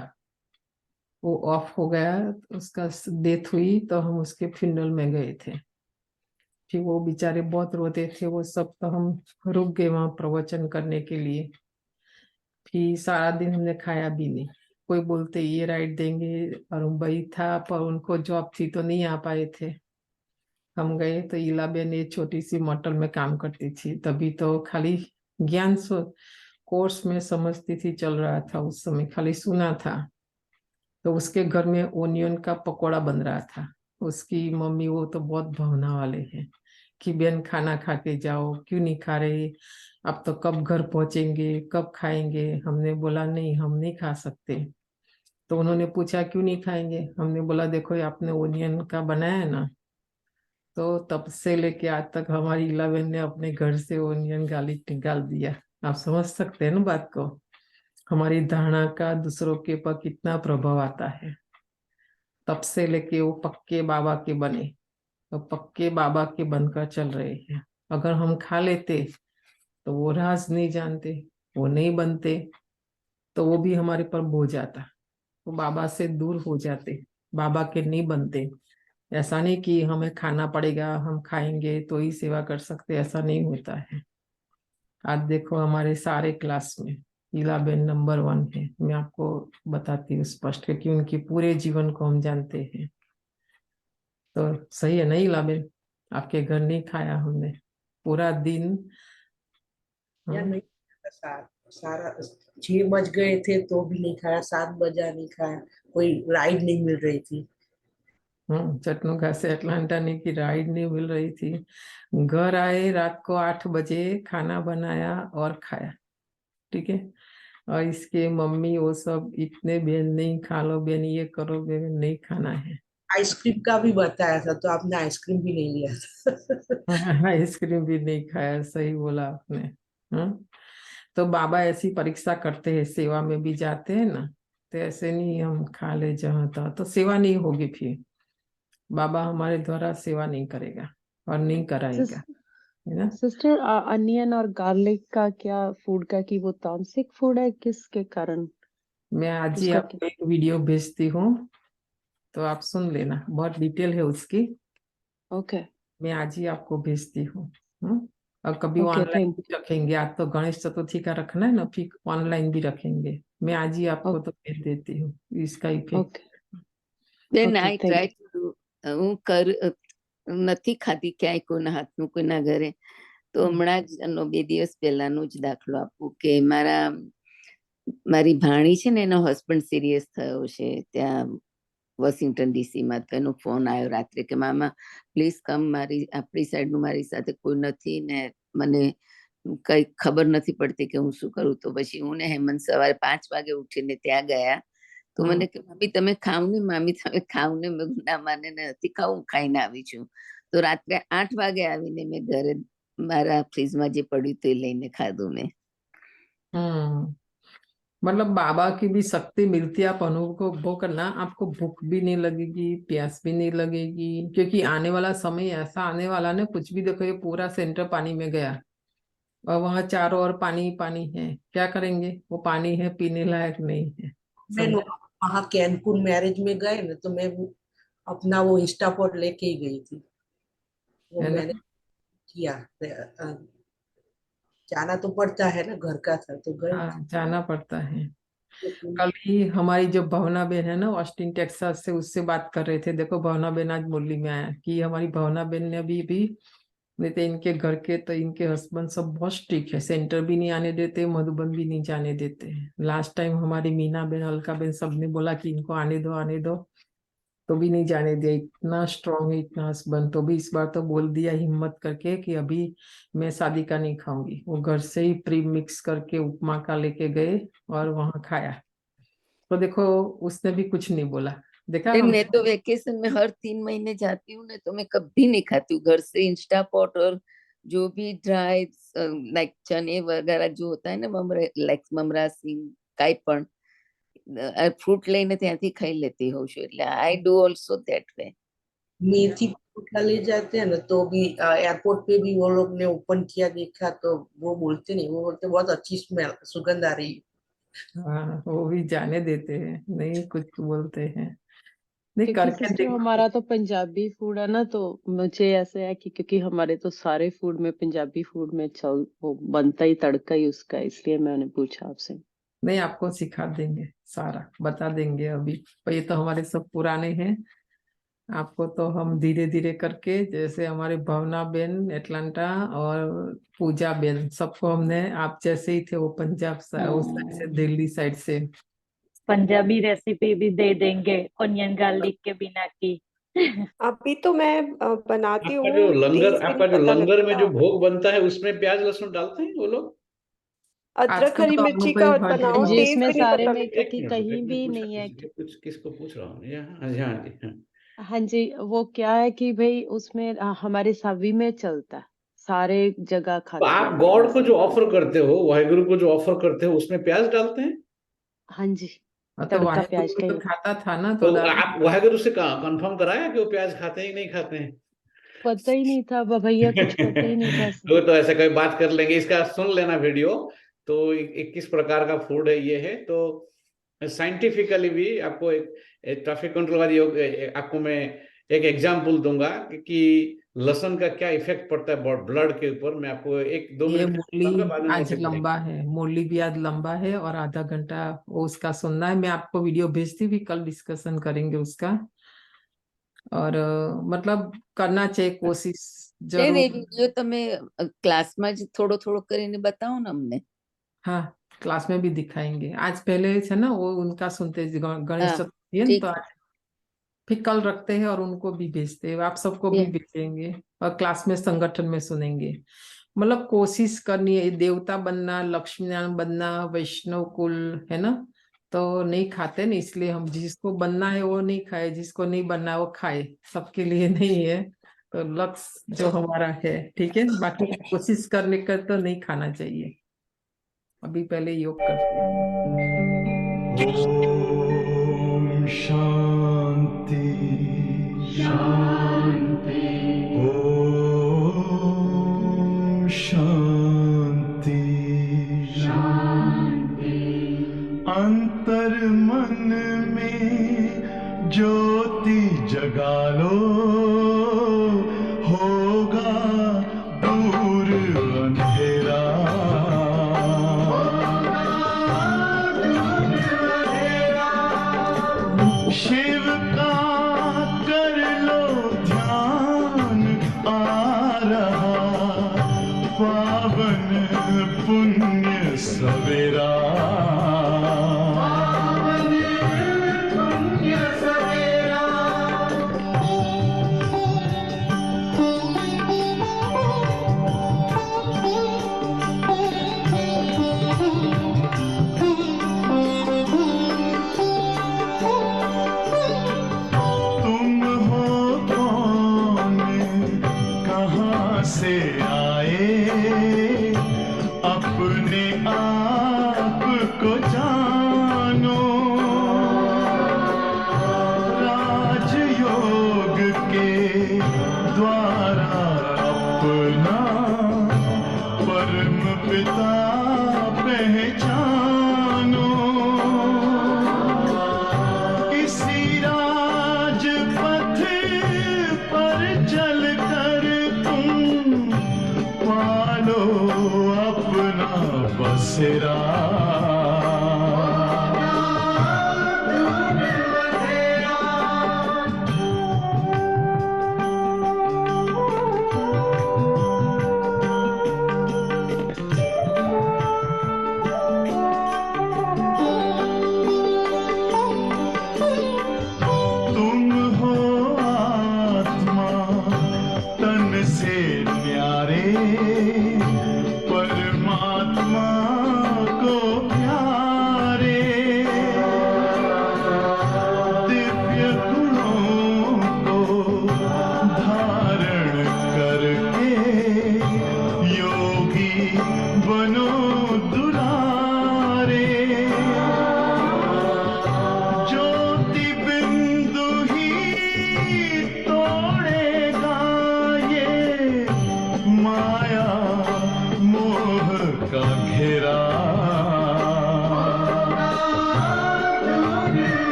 वो ऑफ हो गया, उसका डेथ हुई, तो हम उसके फ्यूनरल में गए थे। फिर वो बेचारे बहुत रोते थे वो सब, तो हम रुक गए वहां प्रवचन करने के लिए। फिर सारा दिन हमने खाया भी नहीं। कोई बोलते ये राइट देंगे, और भाई था पर उनको जॉब थी तो नहीं आ पाए थे। हम गए तो इलाबेन ये छोटी सी मोटल में काम करती थी, तभी तो खाली ज्ञान कोर्स में समझती थी, चल रहा था उस समय, खाली सुना था। तो उसके घर में ओनियन का पकोड़ा बन रहा था। उसकी मम्मी वो तो बहुत भावना वाले हैं कि बहन खाना खा के जाओ, क्यों नहीं खा रहे, अब तो कब घर पहुंचेंगे, कब खाएंगे। हमने बोला नहीं, हम नहीं खा सकते। तो उन्होंने पूछा क्यों नहीं खाएंगे। हमने बोला देखो ये आपने ओनियन का बनाया है ना। तो तब से लेके आज तक हमारी इलेवन ने अपने घर से ओनियन गार्लिक निकाल दिया। आप समझ सकते हैं ना बात को, हमारी धारणा का दूसरों के ऊपर कितना प्रभाव आता है। तब से लेके वो पक्के बाबा के बने, तो पक्के बाबा के बनकर चल रहे हैं। अगर हम खा लेते तो वो राज नहीं जानते, वो नहीं बनते, तो वो भी हमारे पर बोझ आता, वो बाबा से दूर हो जाते, बाबा के नहीं बनते। ऐसा नहीं कि हमें खाना पड़ेगा, हम खाएंगे तो ही सेवा कर सकते, ऐसा नहीं होता है। आज देखो हमारे सारे क्लास में इलाबेन नंबर 1 है। मैं आपको बताती हूँ स्पष्ट, क्योंकि उनके पूरे जीवन को हम जानते हैं। तो सही है नहीं इलाबेन, आपके घर नहीं खाया हमने पूरा दिन। या हाँ, नहीं सात सारा 6 बज गए थे तो भी नहीं खाया, 7 बजा नहीं खाया, कोई राइड नहीं मिल रही थी। चटनुगा से अटलांटा ने की राइड नहीं मिल रही थी। घर आए रात को 8 बजे, खाना बनाया और खाया। ठीक है। और इसके मम्मी वो सब इतने, बेन नहीं खा लो, बेन ये करो, बेन नहीं खाना है। आइसक्रीम का भी बताया था तो आपने आइसक्रीम भी नहीं लिया था। आइसक्रीम भी नहीं खाया, सही बोला आपने। हाँ। तो बाबा ऐसी परीक्षा करते हैं, सेवा में भी जाते हैं ना, तो ऐसे नहीं हम खा ले जहाँ तहाँ, तो सेवा नहीं होगी फिर। बाबा हमारे द्वारा सेवा नहीं करेगा और नहीं कराएगा, है ना। सिस्टर, अनियन और गार्लिक का क्या फूड का, कि वो तामसिक फूड है, किसके कारण, मैं आज ही उसका क्या? आपको एक वीडियो भेजती हूँ, तो आप सुन लेना, बहुत डिटेल है उसकी। ओके मैं आज ही आपको भेजती हूँ। और कभी ओके, ऑनलाइन थैंक भी रखेंगे, आज तो गणेश चतुर्थी का रखना है ना, फिर ऑनलाइन भी रखेंगे। मैं आज ही आपको तो भेज देती हूँ इसका effect. Okay Then okay I thank try to do, હું નથી ખાધી ક્યાંય કોઈના હાથનું કોઈના ઘરે. તો હમણાં જ એનો 2 દિવસ પહેલાનો જ દાખલો આપું કે મારી ભાણી છે ને, એનો હસબન્ડ સિરિયસ થયો છે ત્યાં વોશિંગ્ટન ડીસીમાં. તો એનો ફોન આવ્યો રાત્રે કે મામા પ્લીઝ કમ, આપણી સાઈડનું મારી સાથે કોઈ નથી ને મને કઈ ખબર નથી પડતી કે હું શું કરું. તો પછી હું ને હેમંત સવારે 5 વાગે ઉઠીને ત્યાં ગયા. તો મને કે મામી તમે ખાવ ને, મામી તમે ખાવ ને. મેં ના માને નથી ખાવું, ખાઈને આવી છું. તો રાત્રે 8 વાગે આવીને મેં ઘરે મારા ફ્રીજમાં જે પડ્યું તે લઈને ખાધું મેં. मतलब बाबा की भी शक्ति मिलती है, आप अनुभव करना, आपको भूख भी नहीं लगेगी, प्यास भी नहीं लगेगी। क्योंकि आने वाला समय ऐसा आने वाला ना, कुछ भी देखो, ये पूरा सेंटर पानी में गया और वहां चारों ओर पानी पानी है, क्या करेंगे। वो पानी है, पीने लायक नहीं है, मैं समझा। वहाँ कैनकुन मैरिज में गए ना तो मैं अपना वो इंस्टा पर लेके ही गई थी, वो है मैंने ना। किया। जाना तो पड़ता है ना, घर का था तो गए थे। हाँ, जाना पड़ता है। लेकिन कल ही हमारी जो भावना बहन है ना, ऑस्टिन टेक्सास से, उससे बात कर रहे थे। देखो भावना बहन आज मुरली में आया कि हमारी भावना बहन ने भी नहीं तो इनके घर के, तो इनके हस्बैंड सब बहुत स्ट्रिक्ट है, सेंटर भी नहीं आने देते, मधुबन भी नहीं जाने देते। लास्ट टाइम हमारी मीना बहन, अलका बहन, सबने बोला कि इनको आने दो आने दो, तो भी नहीं जाने दिया। इतना स्ट्रांग है, इतना हस्बैंड। तो भी इस बार तो बोल दिया हिम्मत करके कि अभी मैं शादी का नहीं खाऊंगी। वो घर से ही प्री मिक्स करके उपमा का लेके गए और वहां खाया। तो देखो उसने भी कुछ नहीं बोला, देखा हम। मैं तो वेकेशन में हर 3 महीने जाती हूँ ना, तो मैं कभी नहीं खाती हूँ घर से इंस्टा पॉट और जो भी ड्राई लाइक चने वगैरह जो होता है ना, लाइक ममरा सिंह કાઈ પણ ફ્રૂટ લઈને ત્યાંથી ખાઈ લેતી હોઉં છું. એટલે I do also that way. मेथी उठा ले जाते हैं ना तो भी एयरपोर्ट पे भी वो लोग ने ओपन किया देखा तो वो बोलते नहीं, वो बोलते बहुत अच्छी स्मेल सुगंध आ रही है। हाँ, वो भी जाने देते हैं, नहीं कुछ बोलते हैं। नहीं क्योंकि करके सिस्टर देखो। हमारा तो पंजाबी फूड है ना, तो मुझे ऐसे है कि क्योंकि हमारे तो सारे फूड में पंजाबी फूड में वो बनता ही तड़का ही उसका, इसलिए मैंने पूछा आपसे। नहीं, आपको सिखा देंगे, सारा बता देंगे। अभी पर ये तो हमारे सब पुराने हैं, आपको तो हम धीरे धीरे करके, जैसे हमारे भावना बेन एटलांटा और पूजा बेन, सबको हमने, आप जैसे ही थे वो पंजाब उस साइड से, दिल्ली साइड से। पंजाबी रेसिपी भी दे देंगे, ओनियन गार्लिक के बिना की। अभी तो मैं बनाती आपका हूँ, जो लंगर, टेस्ट भी आपका नहीं जो पता लंगर में लगता। जो भोग बनता है उसमें प्याज लहसुन डालते हैं वो लोग? अदरक आजकल हरी तो मिर्ची अनुभव का हर बनाओ, जी, टेस्ट इसमें भी नहीं सारे पता में लगता। क्योंकि एक कहीं मिनट भी पूछा नहीं है किसी कुछ किसको पूछ रहा हूँ ये, हाँ जी, हाँ जी, हाँ। हाँ जी, वो क्या है कि भाई उसमें हमारे सभी में चलता है, सारे जगह तो खाते आप हैं गॉड को वैसे। जो ऑफर करते हो, वाहेगुरु को जो ऑफर करते हो, उसमें प्याज डालते हैं? हाँ जी, तो तड़का वाहेगुरु प्याज भी का तो ही। खाता था ना, तो तो डाल। आप वाहेगुरु से कंफर्म कराया कि वो प्याज खाते हैं कि नहीं खाते हैं? पता ही नहीं था भैया, कुछ पता ही नहीं था। तो ऐसे कोई बात कर लेंगे, इसका सुन लेना वीडियो। तो किस प्रकार का फूड है ये है, तो साइंटिफिकली भी आपको एक ट्रैफिक कंट्रोल वाली आपको मैं एक एग्जांपल दूंगा कि लहसुन का क्या इफेक्ट पड़ता है ब्लड के ऊपर। मैं आपको एक दो ये मिनट बताऊंगा, बाद मुरली में आज नोटिस लंबा करेंगे। है, मुरली भी आज लंबा है और आधा घंटा वो उसका सुनना है। मैं आपको वीडियो भेजती भी, कल डिस्कशन करेंगे उसका। और मतलब करना चाहिए कोशिश એ जरूर। વિડીયો તમે ક્લાસમાં જ થોડો થોડો કરીને બતાવો ને અમને। हाँ, क्लास में भी दिखाएंगे। आज पहले से ना वो उनका सुनते गणेश हाँ चतुर्थी है ना, ठीक तो है। आज फिर कल रखते हैं और उनको भी भेजते हैं, आप सबको भी ये भेजेंगे और क्लास में संगठन में सुनेंगे। मतलब कोशिश करनी है, देवता बनना, लक्ष्मी नारायण बनना, वैष्णव कुल है ना, तो नहीं खाते ना, इसलिए हम, जिसको बनना है वो नहीं खाए, जिसको नहीं बनना है वो खाए, सबके लिए नहीं है। तो लक्ष्य जो हमारा है, ठीक है, बाकी कोशिश करने का तो नहीं खाना चाहिए। अभी पहले योग करते हैं। ओम शांति शांति, ओम शांति शांति। अंतर मन में ज्योति जगा लो, होगा दूर अंधेरा। शिव का कर लो ध्यान, आ रहा पावन पुण्य सवेरा। तुम हो कौन, कहाँ से आए, अपने आप को जानो। राजयोग के द्वारा अपना परम पिता पहचानो। इसी राजपथ पर चलकर तुम पालो अपना बसेरा। तुम हो आत्मा तन से न्यारे, परमात्मा को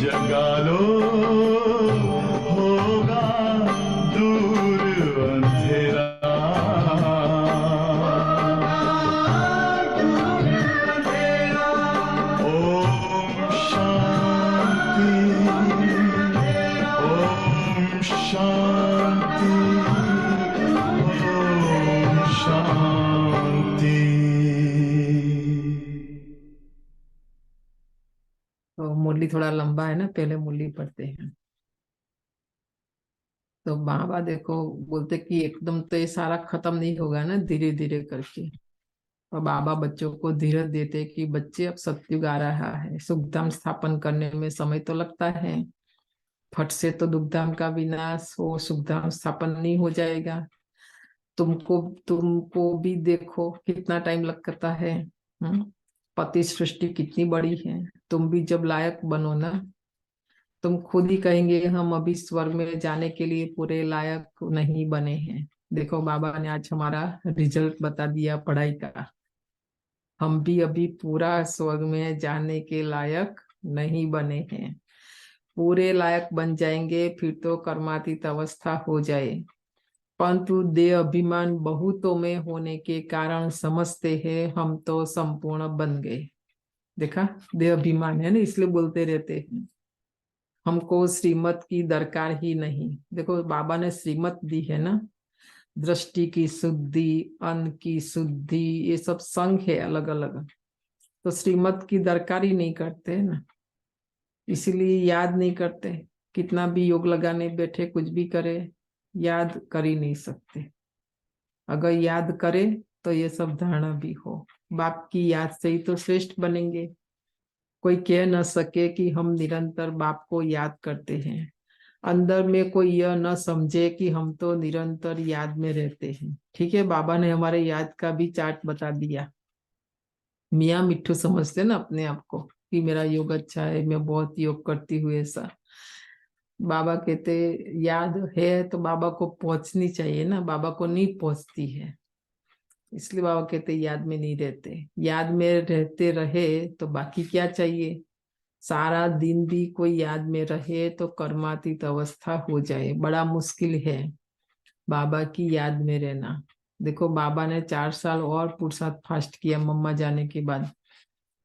जगा लो, होगा दूर अंधेरा। ओम शांति, ओम शांति, ओम शांति। तो मुरली थोड़ा लंबा है ना, पहले मुरली पढ़ते हैं। तो बाबा देखो बोलते कि एकदम तो ये सारा खत्म नहीं होगा ना, धीरे धीरे करके। और बाबा बच्चों को धीरज देते कि बच्चे अब सतयुग आ रहा है, सुखधाम स्थापन करने में समय तो लगता है, फट से तो दुखधाम का विनाश हो, सुखधाम स्थापन नहीं हो जाएगा। तुमको भी देखो कितना टाइम लगता है। पति सृष्टि कितनी बड़ी है, तुम भी जब लायक बनो ना, तुम खुद ही कहेंगे हम अभी स्वर्ग में जाने के लिए पूरे लायक नहीं बने हैं। देखो बाबा ने आज हमारा रिजल्ट बता दिया पढ़ाई का, हम भी अभी पूरा स्वर्ग में जाने के लायक नहीं बने हैं। पूरे लायक बन जाएंगे फिर तो कर्मातीत अवस्था हो जाए, परंतु देह अभिमान बहुतों में होने के कारण समझते हैं हम तो संपूर्ण बन गए। देखा, देह अभिमान है ना, इसलिए बोलते रहते हैं हमको श्रीमत की दरकार ही नहीं। देखो बाबा ने श्रीमत दी है ना, दृष्टि की शुद्धि, अन्न की शुद्धि, ये सब संघ है अलग अलग, तो श्रीमत की दरकार ही नहीं करते ना, इसीलिए याद नहीं करते। कितना भी योग लगाने बैठे, कुछ भी करे, याद कर ही नहीं सकते। अगर याद करे तो ये सब धारणा भी हो, बाप की याद से ही तो श्रेष्ठ बनेंगे। कोई कह न सके कि हम निरंतर बाप को याद करते हैं, अंदर में कोई यह न समझे कि हम तो निरंतर याद में रहते हैं। ठीक है, बाबा ने हमारे याद का भी चार्ट बता दिया। मियाँ मिट्ठू समझते ना अपने आप को कि मेरा योग अच्छा है, मैं बहुत योग करती हूँ, ऐसा बाबा कहते याद है तो बाबा को पहुंचनी चाहिए ना, बाबा को नहीं पहुंचती है, इसलिए बाबा कहते याद में नहीं रहते। याद में रहते रहे तो बाकी क्या चाहिए, सारा दिन भी कोई याद में रहे तो कर्मातीत अवस्था हो जाए, बड़ा मुश्किल है बाबा की याद में रहना। देखो बाबा ने 4 साल और पुरुषार्थ फास्ट किया, मम्मा जाने के बाद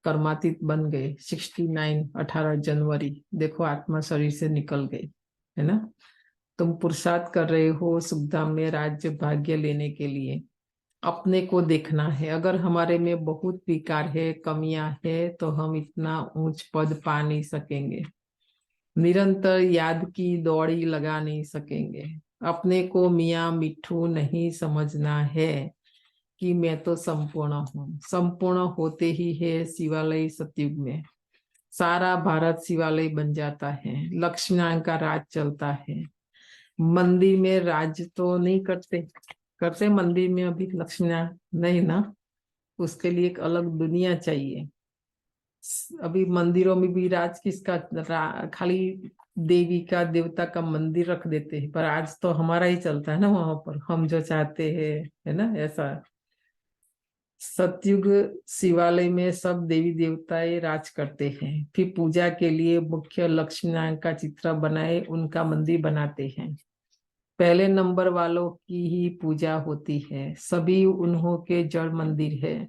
कर्मातीत बन गए। 69 18 जनवरी देखो आत्मा शरीर से निकल गई है ना। तुम पुरुषार्थ कर रहे हो सुखधाम में राज्य भाग्य लेने के लिए, अपने को देखना है। अगर हमारे में बहुत विकार है, कमियां है, तो हम इतना ऊंच पद पा नहीं सकेंगे, निरंतर याद की दौड़ी लगा नहीं सकेंगे। अपने को मियाँ मिट्ठू नहीं समझना है कि मैं तो संपूर्ण हूँ। संपूर्ण होते ही है शिवालय सतयुग में, सारा भारत शिवालय बन जाता है, लक्ष्मीनारायण का राज चलता है। मंदिर में राज तो नहीं करते मंदिर में अभी लक्ष्मीनारायण नहीं ना, उसके लिए एक अलग दुनिया चाहिए। अभी मंदिरों में भी राज किसका, खाली देवी का देवता का मंदिर रख देते हैं, पर आज तो हमारा ही चलता है ना वहां पर, हम जो चाहते हैं, है ना ऐसा। सतयुग शिवालय में सब देवी देवताएं राज करते हैं, फिर पूजा के लिए मुख्य लक्ष्मीनारायण का चित्र बनाए उनका मंदिर बनाते हैं। पहले नंबर वालों की ही पूजा होती है, सभी उन्हों के जड़ मंदिर है।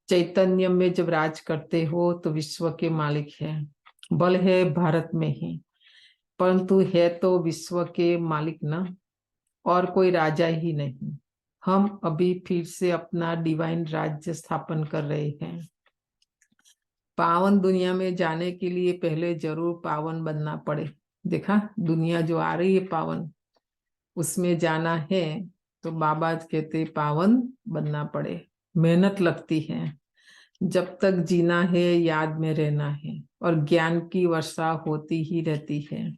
चैतन्य में जब राज करते हो तो विश्व के मालिक है, बल है भारत में ही, परंतु है तो विश्व के मालिक ना, और कोई राजा ही नहीं। हम अभी फिर से अपना डिवाइन राज्य स्थापन कर रहे हैं। पावन दुनिया में जाने के लिए पहले जरूर पावन बनना पड़े। देखा, दुनिया जो आ रही है पावन, उसमें जाना है तो बाबा कहते पावन बनना पड़े, मेहनत लगती है। जब तक जीना है याद में रहना है, और ज्ञान की वर्षा होती ही रहती है,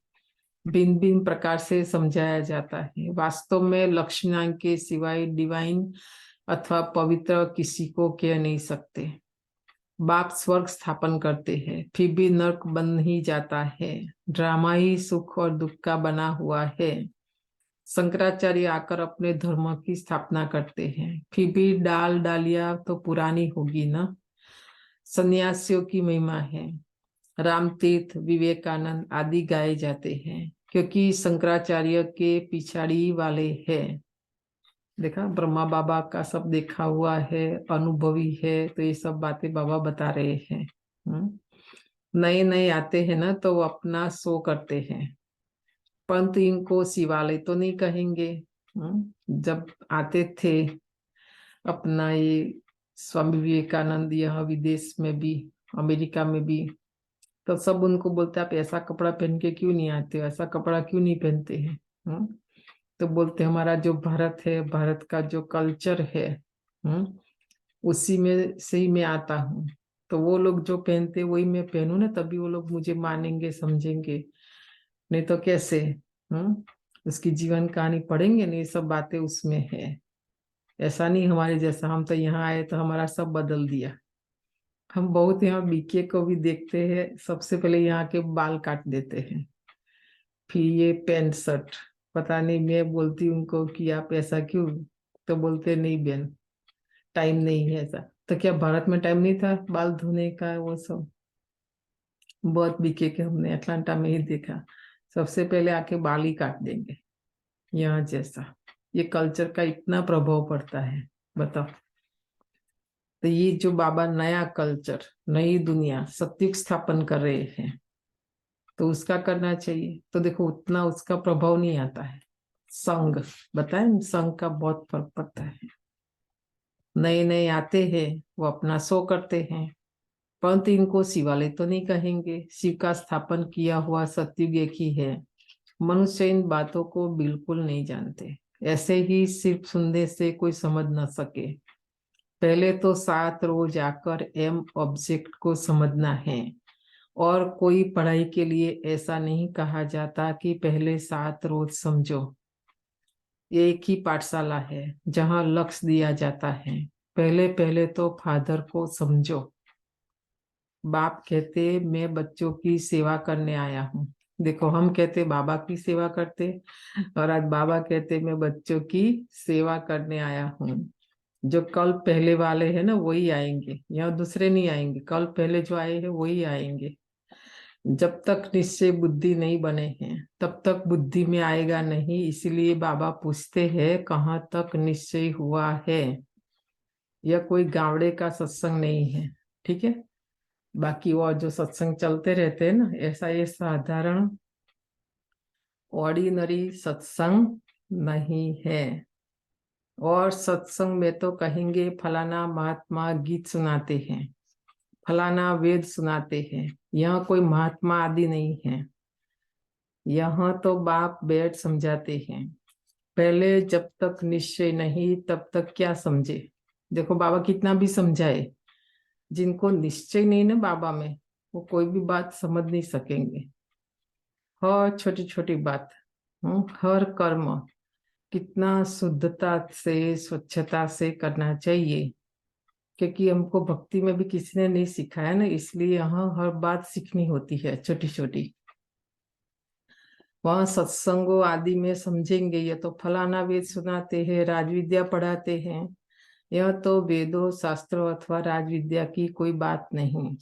भिन्न भिन्न प्रकार से समझाया जाता है। वास्तव में लक्ष्मीनारायण के सिवाय डिवाइन अथवा पवित्र किसी को कह नहीं सकते। बाप स्वर्ग स्थापन करते हैं, फिर भी नरक बन ही जाता है, ड्रामा ही सुख और दुख का बना हुआ है। शंकराचार्य आकर अपने धर्म की स्थापना करते हैं, फिर भी डालिया तो पुरानी होगी ना। सन्यासियों की महिमा है, रामतीर्थ, विवेकानंद आदि गाए जाते हैं, क्योंकि शंकराचार्य के पिछाड़ी वाले हैं। देखा, ब्रह्मा बाबा का सब देखा हुआ है, अनुभवी है, तो ये सब बातें बाबा बता रहे हैं। नए नए आते हैं ना, तो वो अपना शो करते हैं, परंतु इनको शिवालय तो नहीं कहेंगे। जब आते थे अपना ये स्वामी विवेकानंद यहाँ विदेश में भी, अमेरिका में भी, तो सब उनको बोलते आप ऐसा कपड़ा पहन के क्यों नहीं आते हो, ऐसा कपड़ा क्यों नहीं पहनते हैं। तो बोलते हमारा जो भारत है, भारत का जो कल्चर है, उसी में से ही मैं आता हूँ। तो वो लोग जो पहनते वही मैं पहनूं ना, तभी वो लोग मुझे मानेंगे, समझेंगे, नहीं तो कैसे। उसकी जीवन कहानी पढ़ेंगे नहीं, सब बातें उसमें है। ऐसा नहीं हमारे जैसा, हम तो यहाँ आए तो हमारा सब बदल दिया। हम बहुत यहाँ बीके को भी देखते हैं, सबसे पहले यहाँ के बाल काट देते हैं, फिर ये पैंट शर्ट। पता नहीं, मैं बोलती उनको कि आप ऐसा क्यों, तो बोलते नहीं बहन, टाइम नहीं है ऐसा। तो क्या भारत में टाइम नहीं था बाल धोने का? वो सब बहुत बीके के हमने अटलांटा में ही देखा, सबसे पहले आके बाल ही काट देंगे यहाँ जैसा। ये कल्चर का इतना प्रभाव पड़ता है, बताओ। तो ये जो बाबा नया कल्चर, नई दुनिया, सत्युग स्थापन कर रहे हैं, तो उसका करना चाहिए। तो देखो उतना उसका प्रभाव नहीं आता है। संघ, बताए, संघ का बहुत फर्क पड़ता है। नए नए आते हैं, वो अपना शो करते हैं, परंतु इनको शिवालय तो नहीं कहेंगे। शिव का स्थापन किया हुआ सत्युग एक ही है। मनुष्य इन बातों को बिल्कुल नहीं जानते, ऐसे ही सिर्फ सुनने से कोई समझ न सके। पहले तो 7 रोज आकर एम ऑब्जेक्ट को समझना है, और कोई पढ़ाई के लिए ऐसा नहीं कहा जाता कि पहले 7 रोज समझो। एक ही पाठशाला है जहाँ लक्ष्य दिया जाता है, पहले पहले तो फादर को समझो। बाप कहते मैं बच्चों की सेवा करने आया हूँ। देखो, हम कहते बाबा की सेवा करते, और आज बाबा कहते मैं बच्चों की सेवा करने आया हूँ। जो कल पहले वाले हैं ना, वही आएंगे, यहाँ दूसरे नहीं आएंगे। कल पहले जो आए हैं वही आएंगे। जब तक निश्चय बुद्धि नहीं बने हैं तब तक बुद्धि में आएगा नहीं। इसीलिए बाबा पूछते हैं कहाँ तक निश्चय हुआ है। यह कोई गावड़े का सत्संग नहीं है, ठीक है। बाकी और जो सत्संग चलते रहते हैं ना, ऐसा ये साधारण ऑर्डिनरी सत्संग नहीं है। और सत्संग में तो कहेंगे फलाना महात्मा गीत सुनाते हैं, फलाना वेद सुनाते हैं। यहाँ कोई महात्मा आदि नहीं है, यहाँ तो बाप बैठ समझाते हैं। पहले जब तक निश्चय नहीं तब तक क्या समझे। देखो बाबा कितना भी समझाए, जिनको निश्चय नहीं ना बाबा में, वो कोई भी बात समझ नहीं सकेंगे। हर छोटी छोटी बात, हर कर्म कितना शुद्धता से, स्वच्छता से करना चाहिए, क्योंकि हमको भक्ति में भी किसी ने नहीं सिखाया ना, इसलिए यहाँ हर बात सीखनी होती है छोटी छोटी। वहां सत्संगों आदि में समझेंगे, ये तो फलाना वेद सुनाते हैं, राजविद्या पढ़ाते हैं। यह तो वेदों, शास्त्रों अथवा राजविद्या की कोई बात नहीं।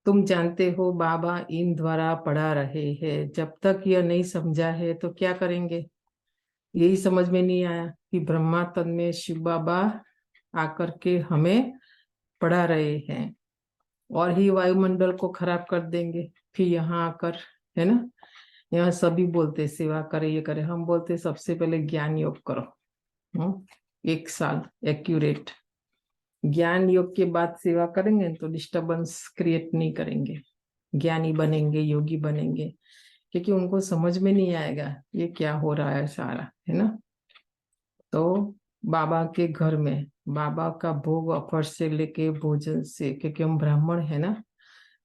तुम जानते हो बाबा इन द्वारा पढ़ा रहे हैं। जब तक यह नहीं समझा है तो क्या करेंगे। यही समझ में नहीं आया कि ब्रह्मा तन में शिव बाबा आकर के हमें पढ़ा रहे हैं, और ही वायुमंडल को खराब कर देंगे फिर यहाँ आकर, है ना। यहाँ सभी बोलते सेवा करे, ये करे। हम बोलते सबसे पहले ज्ञान योग करो, 1 साल एक्यूरेट ज्ञान योग के बाद सेवा करेंगे तो डिस्टर्बेंस क्रिएट नहीं करेंगे, ज्ञानी बनेंगे, योगी बनेंगे। क्योंकि उनको समझ में नहीं आएगा ये क्या हो रहा है सारा, है ना। तो बाबा के घर में बाबा का भोग ऑफर से लेके भोजन से, क्योंकि हम ब्राह्मण है ना,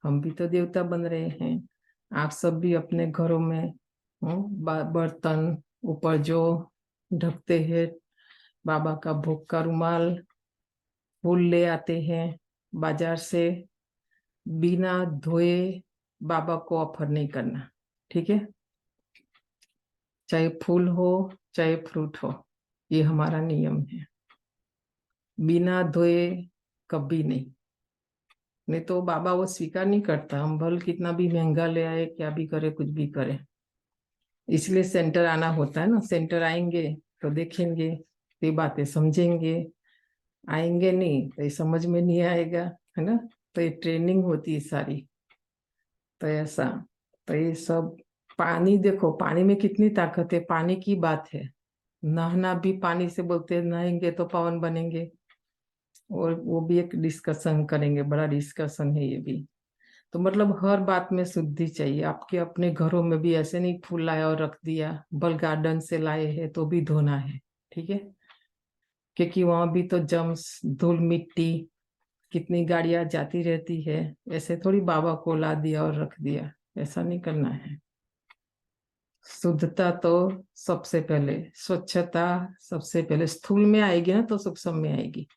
हम भी तो देवता बन रहे हैं। आप सब भी अपने घरों में बर्तन ऊपर जो ढकते हैं, बाबा का भोग का रुमाल, फूल ले आते हैं बाजार से, बिना धोए बाबा को ऑफर नहीं करना, ठीक है। चाहे फूल हो चाहे फ्रूट हो, ये हमारा नियम है। बिना धोए कभी नहीं। नहीं तो बाबा वो स्वीकार नहीं करता। हम भल कितना भी महंगा ले आए, क्या भी करे, कुछ भी करे। इसलिए सेंटर आना होता है ना। सेंटर आएंगे तो देखेंगे, ये बातें समझेंगे। आएंगे नहीं तो ये समझ में नहीं आएगा, है ना। तो ये ट्रेनिंग होती है सारी। तो ऐसा, तो ये सब पानी, देखो पानी में कितनी ताकत है। पानी की बात है, नहाना भी पानी से, बोलते हैं नहाएंगे तो पावन बनेंगे। और वो भी एक डिस्कशन करेंगे, बड़ा डिस्कशन है ये भी। तो मतलब हर बात में शुद्धि चाहिए। आपके अपने घरों में भी ऐसे नहीं फूल लाया और रख दिया, बल गार्डन से लाए हैं तो भी धोना है, ठीक है। क्योंकि वहां भी तो जम्स, धूल मिट्टी, कितनी गाड़ियां जाती रहती है। ऐसे थोड़ी बाबा को ला दिया और रख दिया, ऐसा नहीं करना है। शुद्धता तो सबसे पहले, स्वच्छता सबसे पहले। स्थूल में आएगी ना तो सूक्ष्म में आएगी,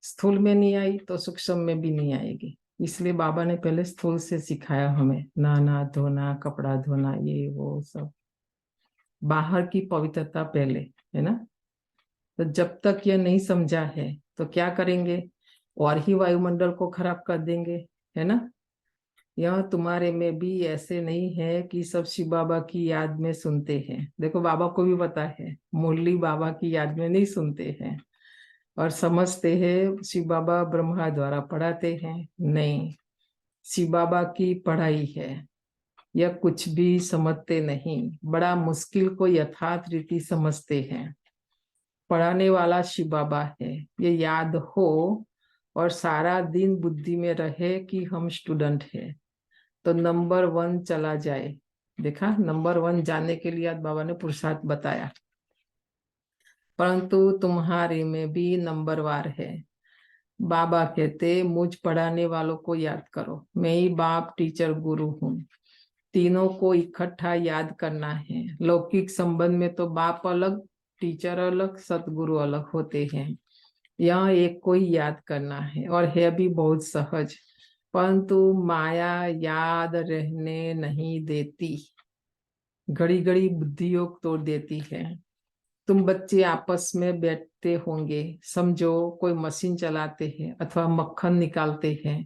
स्थूल में नहीं आई तो सूक्ष्म में भी नहीं आएगी। इसलिए बाबा ने पहले स्थूल से सिखाया हमें, नहाना धोना, कपड़ा धोना, ये वो सब। बाहर की पवित्रता पहले, है ना। तो जब तक ये नहीं समझा है तो क्या करेंगे, और ही वायुमंडल को खराब कर देंगे, है ना। यह तुम्हारे में भी ऐसे नहीं है कि सब शिव बाबा की याद में सुनते हैं। देखो बाबा को भी पता है, मुरली बाबा की याद में नहीं सुनते हैं और समझते हैं शिव बाबा ब्रह्मा द्वारा पढ़ाते हैं। नहीं, शिव बाबा की पढ़ाई है, यह कुछ भी समझते नहीं। बड़ा मुश्किल को यथार्थ रीति समझते हैं। पढ़ाने वाला शिव बाबा है, ये याद हो और सारा दिन बुद्धि में रहे कि हम स्टूडेंट हैं, तो नंबर 1 चला जाए। देखा, नंबर 1 जाने के लिए आज बाबा ने पुरुषार्थ बताया। परंतु तुम्हारे में भी नंबरवार है। बाबा कहते मुझ पढ़ाने वालों को याद करो। मैं ही बाप, टीचर, गुरु हूँ। तीनों को इकट्ठा याद करना है। लौकिक संबंध में तो बाप अलग, टीचर अलग, सतगुरु अलग होते हैं। यहाँ एक को ही याद करना है और है भी बहुत सहज। परंतु माया याद रहने नहीं देती, घड़ी घड़ी बुद्धि योग तोड़ देती है। तुम बच्चे आपस में बैठते होंगे, समझो कोई मशीन चलाते हैं अथवा मक्खन निकालते हैं,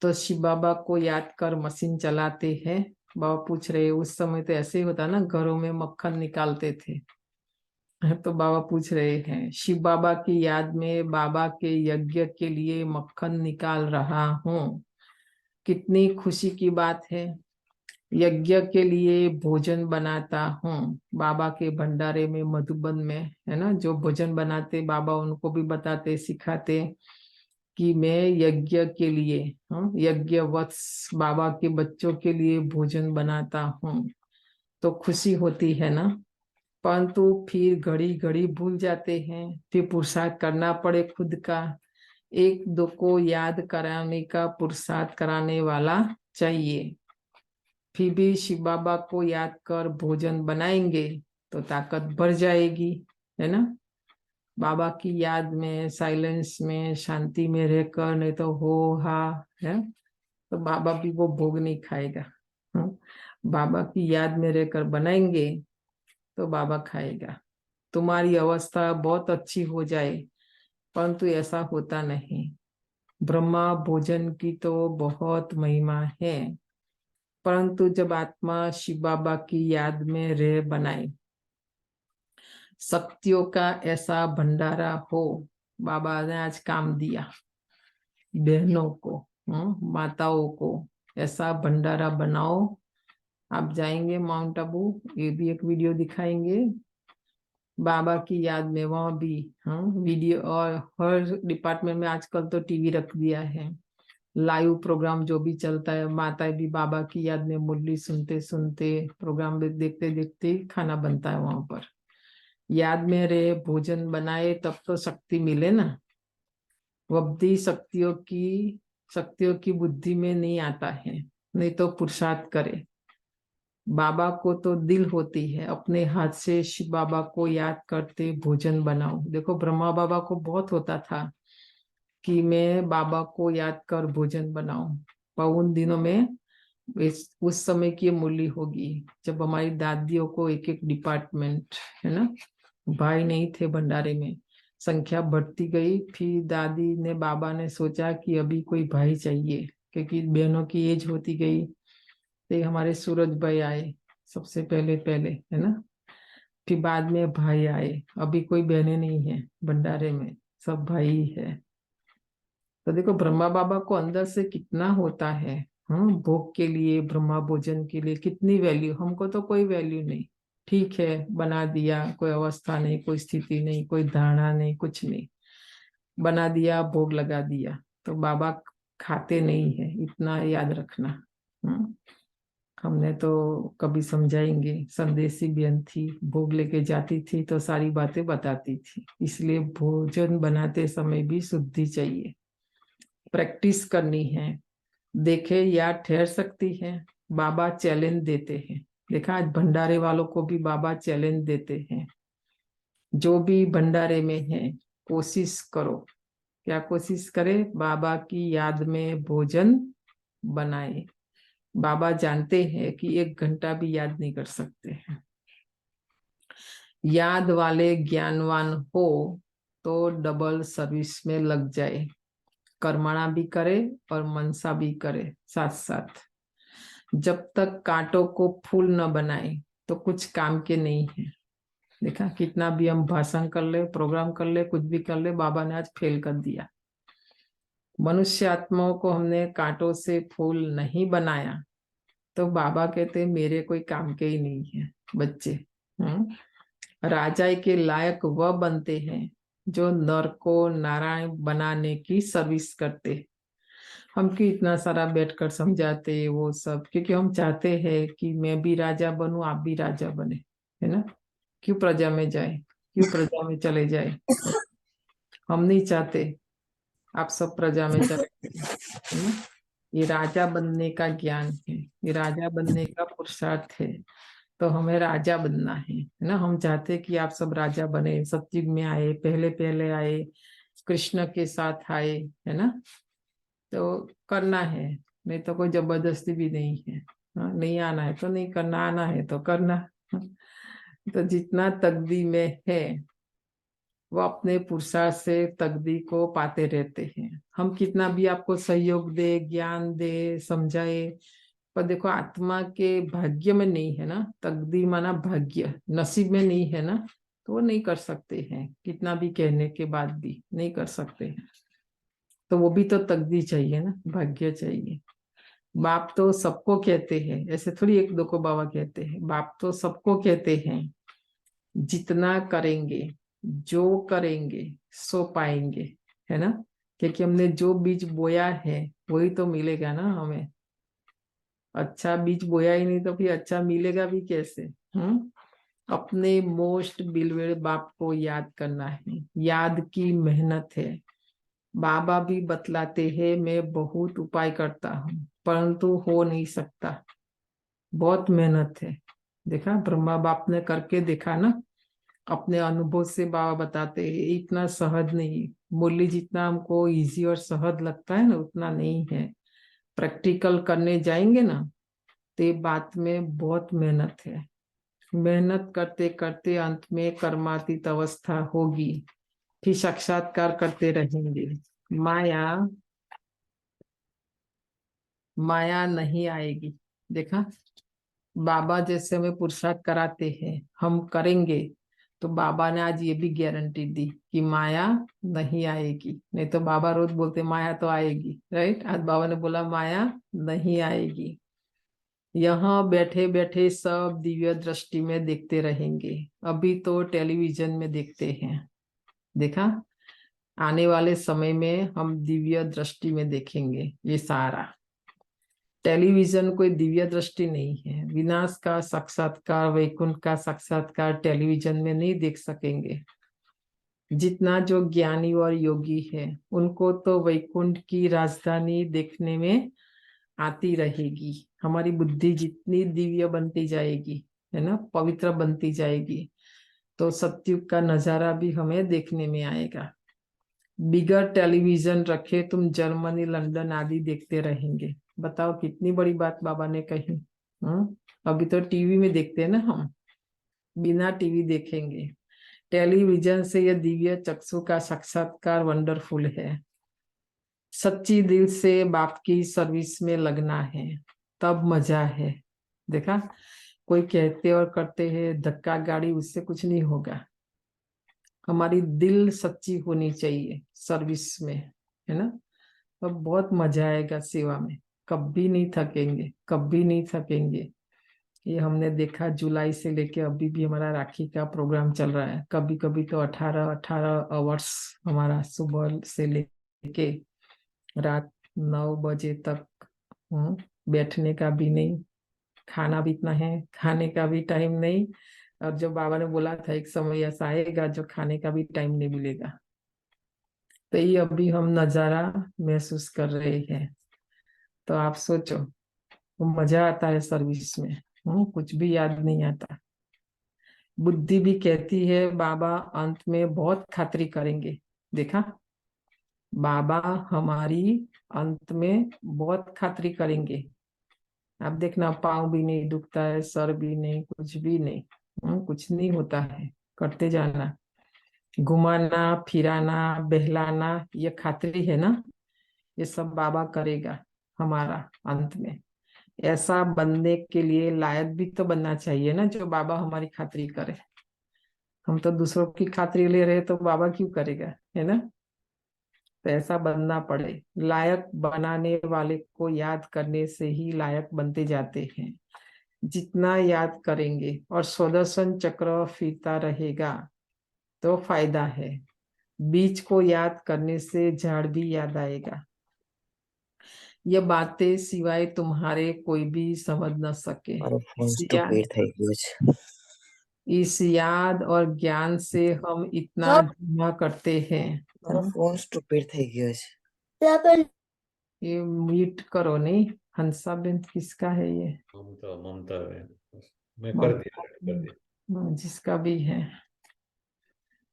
तो शिव बाबा को याद कर मशीन चलाते हैं। बाबा पूछ रहे, उस समय तो ऐसे ही होता ना, घरों में मक्खन निकालते थे। तो बाबा पूछ रहे हैं, शिव बाबा की याद में बाबा के यज्ञ के लिए मक्खन निकाल रहा हूँ। कितनी खुशी की बात है। यज्ञ के लिए भोजन बनाता हूँ। बाबा के भंडारे में, मधुबन में, है ना, जो भोजन बनाते बाबा उनको भी बताते, सिखाते कि मैं यज्ञ के लिए, यज्ञ वत्स, बाबा के बच्चों के लिए भोजन बनाता हूँ। तो खुशी होती है ना। परंतु फिर घड़ी घड़ी भूल जाते हैं, फिर पुरुषार्थ करना पड़े खुद का। एक दो को याद कराने का पुरुषार्थ कराने वाला चाहिए। फिर भी शिव बाबा को याद कर भोजन बनाएंगे तो ताकत बढ़ जाएगी, है ना। बाबा की याद में, साइलेंस में, शांति में रहकर, नहीं तो हो हा है, तो बाबा भी वो भोग नहीं खाएगा। बाबा की याद में रहकर बनाएंगे तो बाबा खाएगा। तुम्हारी अवस्था बहुत अच्छी हो जाए, परंतु ऐसा होता नहीं। ब्रह्मा भोजन की तो बहुत महिमा है, परंतु जब आत्मा शिव बाबा की याद में रह बनाए, शक्तियों का ऐसा भंडारा हो। बाबा ने आज काम दिया बहनों को, माताओं को, ऐसा भंडारा बनाओ। आप जाएंगे माउंट आबू, ये भी एक वीडियो दिखाएंगे बाबा की याद में, वहां भी वीडियो। और हर डिपार्टमेंट में आजकल तो टीवी रख दिया है, लाइव प्रोग्राम जो भी चलता है, माताएं भी बाबा की याद में मुरली सुनते सुनते, प्रोग्राम देखते देखते खाना बनता है वहां पर। याद में रहे, भोजन बनाए, तब तो शक्ति मिले ना। वब्धि शक्तियों की बुद्धि में नहीं आता है, नहीं तो पुरुषार्थ करे। बाबा को तो दिल होती है, अपने हाथ से शिव बाबा को याद करते भोजन बनाओ। देखो ब्रह्मा बाबा को बहुत होता था कि मैं बाबा को याद कर भोजन बनाऊं, पर उन दिनों में उस समय की मूल्य होगी जब हमारी दादियों को एक एक डिपार्टमेंट, है ना, भाई नहीं थे भंडारे में, संख्या बढ़ती गई। फिर दादी ने बाबा ने सोचा कि अभी कोई भाई चाहिए, क्योंकि बहनों की एज होती गई। तो हमारे सूरज भाई आए सबसे पहले पहले, है ना। फिर बाद में भाई आए। अभी कोई बहनें नहीं है भंडारे में, सब भाई ही है। तो देखो ब्रह्मा बाबा को अंदर से कितना होता है। भोग के लिए, ब्रह्मा भोजन के लिए कितनी वैल्यू। हमको तो कोई वैल्यू नहीं। ठीक है, बना दिया, कोई अवस्था नहीं, कोई स्थिति नहीं, कोई धारणा नहीं, कुछ नहीं, बना दिया, भोग लगा दिया। तो बाबा खाते नहीं है, इतना याद रखना। हमने तो कभी समझाएंगे, संदेशी बहन थी, भोग लेके जाती थी तो सारी बातें बताती थी। इसलिए भोजन बनाते समय भी शुद्धि चाहिए, प्रैक्टिस करनी है। देखे याद ठहर सकती है, बाबा चैलेंज देते हैं। देखा, आज भंडारे वालों को भी बाबा चैलेंज देते हैं। जो भी भंडारे में है, कोशिश करो। क्या कोशिश करे? बाबा की याद में भोजन बनाए। बाबा जानते हैं कि 1 घंटा भी याद नहीं कर सकते हैं। याद वाले ज्ञानवान हो तो डबल सर्विस में लग जाए, कर्मणा भी करे और मनसा भी करे साथ साथ। जब तक कांटों को फूल न बनाए तो कुछ काम के नहीं है। देखा, कितना भी हम भाषण कर ले, प्रोग्राम कर ले, कुछ भी कर ले, बाबा ने आज फेल कर दिया। मनुष्य आत्माओं को हमने कांटों से फूल नहीं बनाया तो बाबा कहते मेरे कोई काम के ही नहीं है बच्चे। राजा के लायक वह बनते हैं जो नर को नारायण बनाने की सर्विस करते। हम क्यों इतना सारा बैठकर समझाते वो सब? क्योंकि हम चाहते हैं कि मैं भी राजा बनूं, आप भी राजा बने, है ना। क्यों प्रजा में जाए, क्यों प्रजा में चले जाए? हम नहीं चाहते आप सब प्रजा में चले जाए, है ना। ये राजा बनने का ज्ञान है, ये राजा बनने का पुरुषार्थ है। तो हमें राजा बनना है ना। हम चाहते कि आप सब राजा बने, सतयुग में आए, पहले पहले आए, कृष्ण के साथ आए, है ना। तो करना है, नहीं तो कोई जबरदस्ती भी नहीं है। नहीं आना है तो नहीं करना, आना है तो करना। तो जितना तकदी में है वो अपने पुरुषार्थ से तकदी को पाते रहते हैं। हम कितना भी आपको सहयोग दे, ज्ञान दे, समझाए, पर देखो आत्मा के भाग्य में नहीं है ना। तकदीर माना भाग्य, नसीब में नहीं है ना, तो वो नहीं कर सकते हैं। कितना भी कहने के बाद भी नहीं कर सकते हैं। तो वो भी तो तकदीर चाहिए ना, भाग्य चाहिए। बाप तो सबको कहते हैं, ऐसे थोड़ी एक दो को बाबा कहते हैं। बाप तो सबको कहते हैं, जितना करेंगे, जो करेंगे सो पाएंगे, है ना। क्योंकि हमने जो बीज बोया है वही तो मिलेगा ना हमें। अच्छा बीज बोया ही नहीं तो फिर अच्छा मिलेगा भी कैसे? अपने मोस्ट बिलवेड बाप को याद करना है। याद की मेहनत है। बाबा भी बतलाते हैं, मैं बहुत उपाय करता हूँ परंतु हो नहीं सकता, बहुत मेहनत है। देखा, ब्रह्मा बाप ने करके देखा ना, अपने अनुभव से बाबा बताते हैं इतना सहज नहीं। मुरली जितना हमको इजी और सहज लगता है ना, उतना नहीं है। प्रैक्टिकल करने जाएंगे ना तो बात में बहुत मेहनत है। मेहनत करते करते अंत में कर्मातीत अवस्था होगी, फिर साक्षात्कार करते रहेंगे। माया नहीं आएगी। देखा, बाबा जैसे हमें पुरुषार्थ कराते हैं, हम करेंगे तो बाबा ने आज ये भी गारंटी दी कि माया नहीं आएगी। नहीं तो बाबा रोज बोलते माया तो आएगी, राइट। आज बाबा ने बोला माया नहीं आएगी। यहाँ बैठे बैठे सब दिव्य दृष्टि में देखते रहेंगे। अभी तो टेलीविजन में देखते हैं। देखा, आने वाले समय में हम दिव्य दृष्टि में देखेंगे। ये सारा टेलीविजन कोई दिव्य दृष्टि नहीं है। विनाश का साक्षात्कार, वैकुंठ का साक्षात्कार टेलीविजन में नहीं देख सकेंगे। जितना जो ज्ञानी और योगी है उनको तो वैकुंठ की राजधानी देखने में आती रहेगी। हमारी बुद्धि जितनी दिव्य बनती जाएगी, है ना, पवित्र बनती जाएगी, तो सत्युग का नजारा भी हमें देखने में आएगा। बिगर टेलीविजन रखे तुम जर्मनी, लंदन आदि देखते रहेंगे। बताओ कितनी बड़ी बात बाबा ने कही। अभी तो टीवी में देखते हैं ना, हम बिना टीवी देखेंगे। टेलीविजन से यह दिव्य चक्षु का साक्षात्कार वंडरफुल है। सच्ची दिल से बाप की सर्विस में लगना है, तब मजा है। देखा, कोई कहते और करते हैं धक्का गाड़ी, उससे कुछ नहीं होगा। हमारी दिल सच्ची होनी चाहिए सर्विस में, है ना। तो बहुत मजा आएगा सेवा में, कभी नहीं थकेंगे, कभी नहीं थकेंगे। ये हमने देखा जुलाई से लेके अभी भी हमारा राखी का प्रोग्राम चल रहा है। कभी कभी तो 18 आवर्स हमारा सुबह से लेके रात 9 बजे तक बैठने का भी नहीं, खाना भी इतना है, खाने का भी टाइम नहीं। और जो बाबा ने बोला था एक समय ऐसा आएगा जो खाने का भी टाइम नहीं मिलेगा। तो ये अभी हम नजारा महसूस कर रहे हैं। तो आप सोचो, वो मजा आता है सर्विस में, कुछ भी याद नहीं आता। बुद्धि भी कहती है बाबा अंत में बहुत खातिरी करेंगे। देखा, बाबा हमारी अंत में बहुत खातिरी करेंगे। आप देखना, पाँव भी नहीं दुखता है, सर भी नहीं, कुछ भी नहीं, कुछ नहीं होता है। करते जाना, घुमाना फिराना बहलाना, ये खातिरी है ना, ये सब बाबा करेगा हमारा अंत में। ऐसा बनने के लिए लायक भी तो बनना चाहिए ना, जो बाबा हमारी खातिरी करे। हम तो दूसरों की खातिरी ले रहे तो बाबा क्यों करेगा, है ना। तो ऐसा बनना पड़े। लायक बनाने वाले को याद करने से ही लायक बनते जाते हैं। जितना याद करेंगे और सुदर्शन चक्र फिरता रहेगा तो फायदा है। बीज को याद करने से झाड़ भी याद आएगा। ये बातें सिवाय तुम्हारे कोई भी समझ न सके। इस याद और ज्ञान से हम इतना जमा करते हैं। ये म्यूट करो नहीं, हंसा बेन किसका है ये? ममता है, मैं कर दिया। जिसका भी है,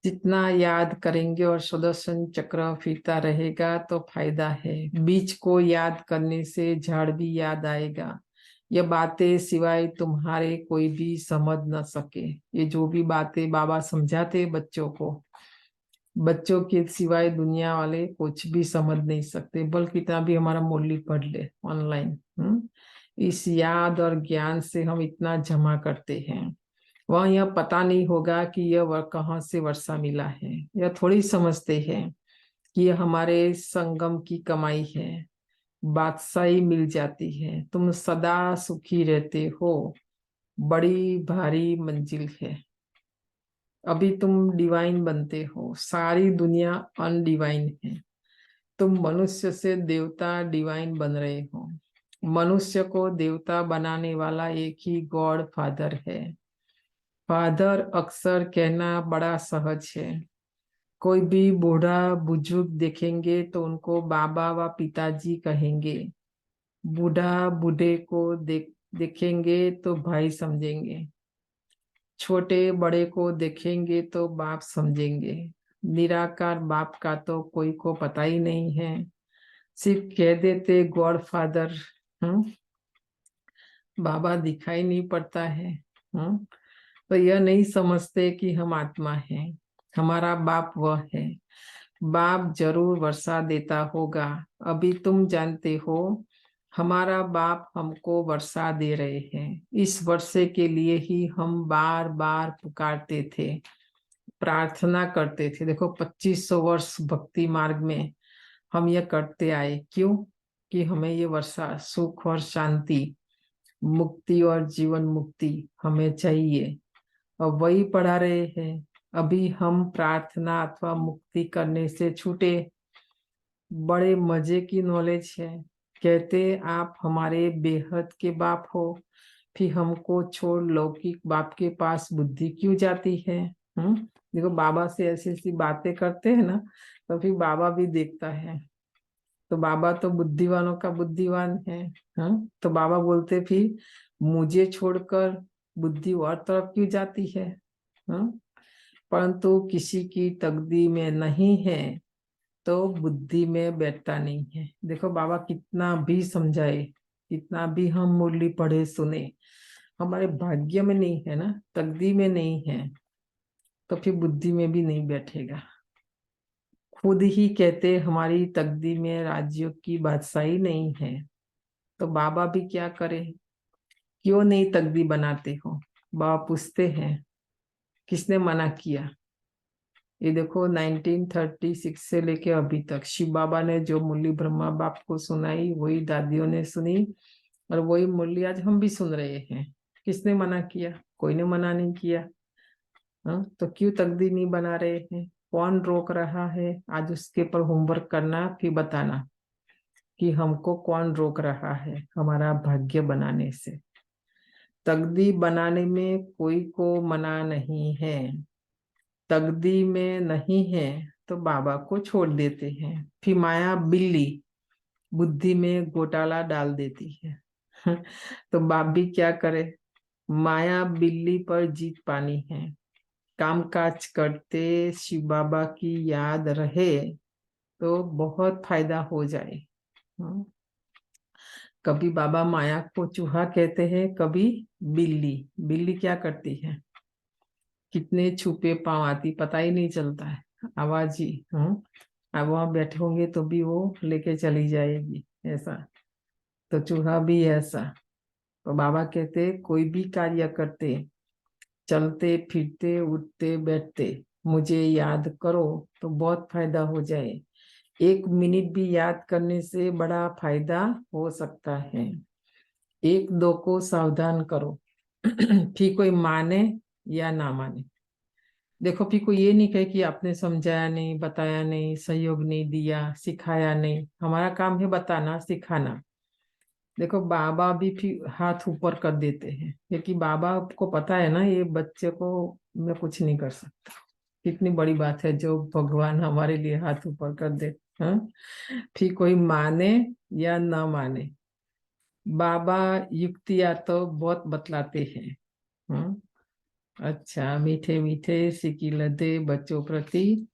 जितना याद करेंगे और सुदर्शन चक्र फिरता रहेगा तो फायदा है। बीज को याद करने से झाड़ भी याद आएगा। ये बातें सिवाय तुम्हारे कोई भी समझ न सके। ये जो भी बातें बाबा समझाते बच्चों को, बच्चों के सिवाय दुनिया वाले कुछ भी समझ नहीं सकते। बल्कि कितना भी हमारा मुरली पढ़ ले ऑनलाइन, इस याद और ज्ञान से हम इतना जमा करते हैं। वह यह पता नहीं होगा कि यह कहाँ से वर्षा मिला है। यह थोड़ी समझते हैं कि यह हमारे संगम की कमाई है। बादशाही मिल जाती है, तुम सदा सुखी रहते हो, बड़ी भारी मंजिल है। अभी तुम डिवाइन बनते हो, सारी दुनिया अनडिवाइन है। तुम मनुष्य से देवता डिवाइन बन रहे हो। मनुष्य को देवता बनाने वाला एक ही गॉड फादर है। फादर अक्सर कहना बड़ा सहज है। कोई भी बूढ़ा बुजुर्ग देखेंगे तो उनको बाबा व पिताजी कहेंगे। बूढ़ा बूढ़े को देखेंगे तो भाई समझेंगे। छोटे बड़े को देखेंगे तो बाप समझेंगे। निराकार बाप का तो कोई को पता ही नहीं है। सिर्फ कह देते गॉड फादर, बाबा दिखाई नहीं पड़ता है। तो यह नहीं समझते कि हम आत्मा हैं, हमारा बाप वह है। बाप जरूर वर्षा देता होगा। अभी तुम जानते हो हमारा बाप हमको वर्षा दे रहे हैं। इस वर्षे के लिए ही हम बार बार पुकारते थे, प्रार्थना करते थे। देखो 2500 वर्ष भक्ति मार्ग में हम यह करते आए। क्यों? कि हमें ये वर्षा, सुख और शांति, मुक्ति और जीवन मुक्ति हमें चाहिए, और वही पढ़ा रहे हैं। अभी हम प्रार्थना अथवा मुक्ति करने से छूटे। बड़े मजे की नॉलेज है। कहते आप हमारे बेहद के बाप हो, फिर हमको छोड़ लौकिक बाप के पास बुद्धि क्यों जाती है? देखो बाबा से ऐसी ऐसी बातें करते हैं ना, तो फिर बाबा भी देखता है। तो बाबा तो बुद्धिवानों का बुद्धिवान है। तो बाबा बोलते फिर मुझे छोड़कर बुद्धि और तरफ क्यों जाती है? परंतु किसी की तकदीर में नहीं है तो बुद्धि में बैठता नहीं है। देखो बाबा कितना भी समझाए, कितना भी हम मुरली पढ़े सुने, हमारे भाग्य में नहीं है ना, तकदीर में नहीं है। तो फिर बुद्धि में भी नहीं बैठेगा। खुद ही कहते हमारी तकदीर में राज्यों की बादशाही नहीं है, तो बाबा भी क्या करे, क्यों नहीं तकदीर बनाते हो? बाबा पूछते हैं किसने मना किया? ये देखो 1936 से लेके अभी तक शिव बाबा ने जो मुरली ब्रह्मा बाप को सुनाई वही दादियों ने सुनी, और वही मुरली आज हम भी सुन रहे हैं। किसने मना किया? कोई ने मना नहीं किया। तो क्यों तकदीर नहीं बना रहे हैं? कौन रोक रहा है? आज उसके ऊपर होमवर्क करना, फिर बताना कि हमको कौन रोक रहा है हमारा भाग्य बनाने से। तकदीर बनाने में कोई को मना नहीं है। तकदीर में नहीं है तो बाबा को छोड़ देते हैं। फिर माया बिल्ली बुद्धि में घोटाला डाल देती है। तो बाप भी क्या करे, माया बिल्ली पर जीत पानी है। कामकाज करते शिव बाबा की याद रहे तो बहुत फायदा हो जाए। कभी बाबा माया को चूहा कहते हैं, कभी बिल्ली। बिल्ली क्या करती है, कितने छुपे पांव आती पता ही नहीं चलता है, आवाज ही। अब वहां बैठे होंगे तो भी वो लेके चली जाएगी, ऐसा। तो चूहा भी ऐसा। तो बाबा कहते कोई भी कार्य करते, चलते फिरते उठते बैठते मुझे याद करो तो बहुत फायदा हो जाए। 1 मिनट भी याद करने से बड़ा फायदा हो सकता है। 1-2 को सावधान करो। फिर कोई माने या ना माने। देखो फिर कोई ये नहीं कहे कि आपने समझाया नहीं, बताया नहीं, सहयोग नहीं दिया, सिखाया नहीं। हमारा काम है बताना, सिखाना। देखो बाबा भी फिर हाथ ऊपर कर देते हैं, क्योंकि बाबा को पता है ना ये बच्चे को मैं कुछ नहीं कर सकता। कितनी बड़ी बात है जो भगवान हमारे लिए हाथ ऊपर कर दे। फिर कोई माने या ना माने, बाबा युक्तियां तो बहुत बतलाते हैं। अच्छा, मीठे मीठे सिकिलते बच्चों प्रति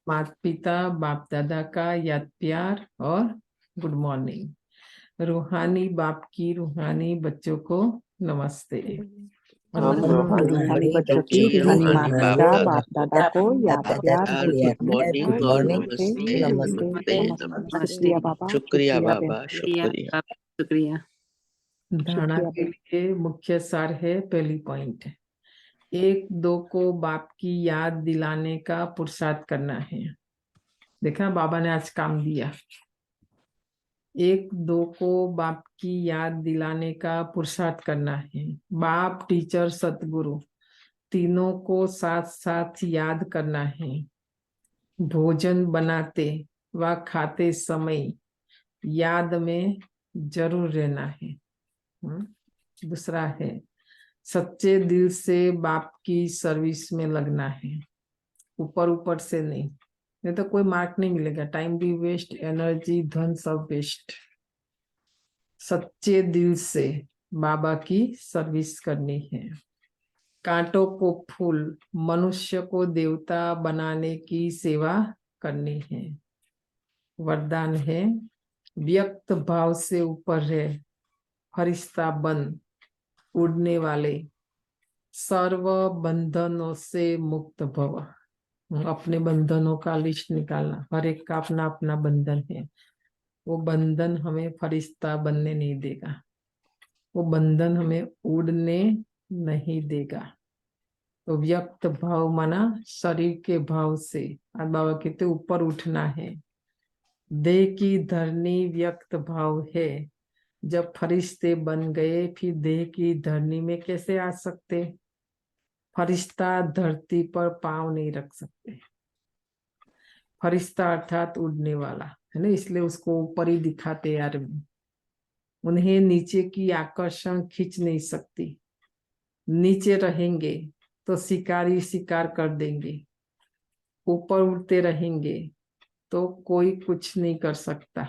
माता पिता बाप दादा का याद प्यार और गुड मॉर्निंग। रूहानी बाप की रूहानी बच्चों को नमस्ते। हम रूहानी बच्चों की रूहानी माता पिता बाप दादा को याद प्यार गुड मॉर्निंग नमस्ते नमस्ते। शुक्रिया बाबा, शुक्रिया शुक्रिया बाबा, बहन। शुक्रिया। शुक्रिया। धारणा शुक्रिया के बहन। लिए मुख्य सार है, पहली पॉइंट, 1-2 को बाप की याद दिलाने का पुरुषार्थ करना है। देखा बाबा ने आज काम दिया। 1-2 को बाप की याद दिलाने का पुरुषार्थ करना है। बाप, टीचर, सतगुरु तीनों को साथ साथ याद करना है। भोजन बनाते व खाते समय याद में जरूर रहना है। दूसरा है सच्चे दिल से बाप की सर्विस में लगना है, ऊपर ऊपर से नहीं तो कोई मार्क नहीं मिलेगा। टाइम भी वेस्ट, एनर्जी, धन सब वेस्ट। सच्चे दिल से बाबा की सर्विस करनी है। कांटों को फूल, मनुष्य को देवता बनाने की सेवा करनी है। वरदान है व्यक्त भाव से ऊपर है, फरिश्ता बन उड़ने वाले, सर्व बंधनों से मुक्त भव। अपने बंधनों का लिस्ट निकालना, हर एक का अपना अपना बंधन है। वो बंधन हमें फरिश्ता बनने नहीं देगा, वो बंधन हमें उड़ने नहीं देगा। तो व्यक्त भाव माना शरीर के भाव से, आज बाबा कहते ऊपर उठना है। देह की धरनी व्यक्त भाव है। जब फरिश्ते बन गए फिर देह की धरनी में कैसे आ सकते? फरिश्ता धरती पर पांव नहीं रख सकते। फरिश्ता अर्थात उड़ने वाला है ना, इसलिए उसको ऊपर ही दिखाते आर्मी। उन्हें नीचे की आकर्षण खींच नहीं सकती। नीचे रहेंगे तो शिकारी शिकार कर देंगे, ऊपर उड़ते रहेंगे तो कोई कुछ नहीं कर सकता।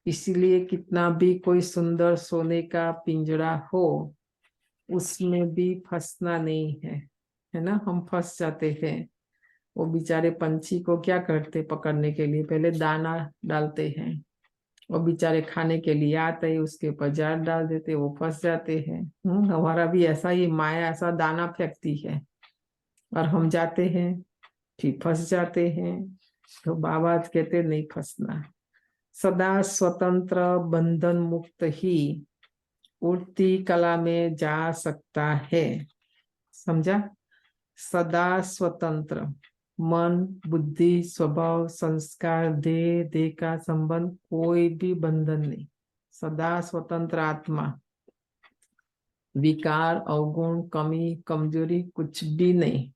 इसीलिए कितना भी कोई सुंदर सोने का पिंजरा हो उसमें भी फंसना नहीं है ना। हम फंस जाते हैं। वो बेचारे पंछी को क्या करते पकड़ने के लिए, पहले दाना डालते हैं, वो बेचारे खाने के लिए आते हैं, उसके ऊपर जाल डाल देते, वो फंस जाते हैं। हमारा भी ऐसा ही माया ऐसा दाना फेंकती है, और हम जाते हैं फिर फंस जाते हैं। तो बाबा कहते नहीं फंसना, सदा स्वतंत्र बंधन मुक्त ही उड़ती कला में जा सकता है। समझा? सदा स्वतंत्र, मन बुद्धि स्वभाव संस्कार देह का संबंध कोई भी बंधन नहीं। सदा स्वतंत्र आत्मा, विकार अवगुण कमी कमजोरी कुछ भी नहीं,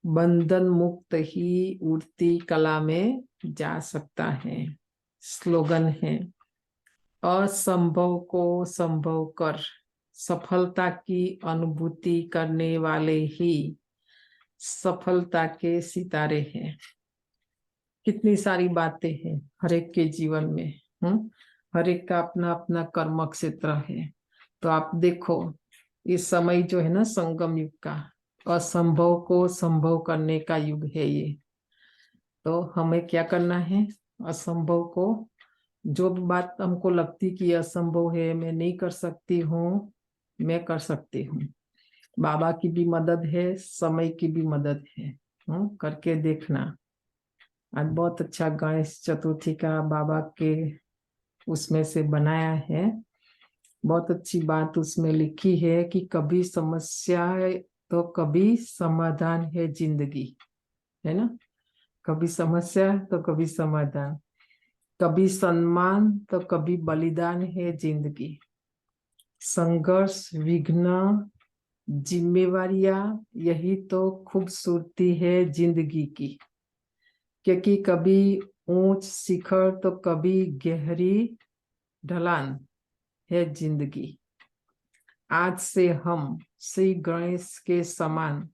बंधन मुक्त ही उड़ती कला में जा सकता है। स्लोगन है, असंभव को संभव कर सफलता की अनुभूति करने वाले ही सफलता के सितारे हैं। कितनी सारी बातें हैं हर एक के जीवन में। हर एक का अपना अपना कर्म क्षेत्र है। तो आप देखो इस समय जो है ना संगम युग का, असंभव को संभव करने का युग है ये। तो हमें क्या करना है, असंभव को, जो भी बात हमको लगती कि असंभव है, मैं नहीं कर सकती हूँ, मैं कर सकती हूँ। बाबा की भी मदद है, समय की भी मदद है। करके देखना। आज बहुत अच्छा गणेश चतुर्थी का बाबा के उसमें से बनाया है। बहुत अच्छी बात उसमें लिखी है कि कभी समस्या है तो कभी समाधान है जिंदगी, है ना। कभी समस्या तो कभी समाधान, कभी सम्मान तो कभी बलिदान है जिंदगी। संघर्ष विघ्न जिम्मेवारियां, यही तो खूबसूरती है जिंदगी की। क्योंकि कभी ऊंच शिखर तो कभी गहरी ढलान है जिंदगी। आज से हम श्री गणेश के समान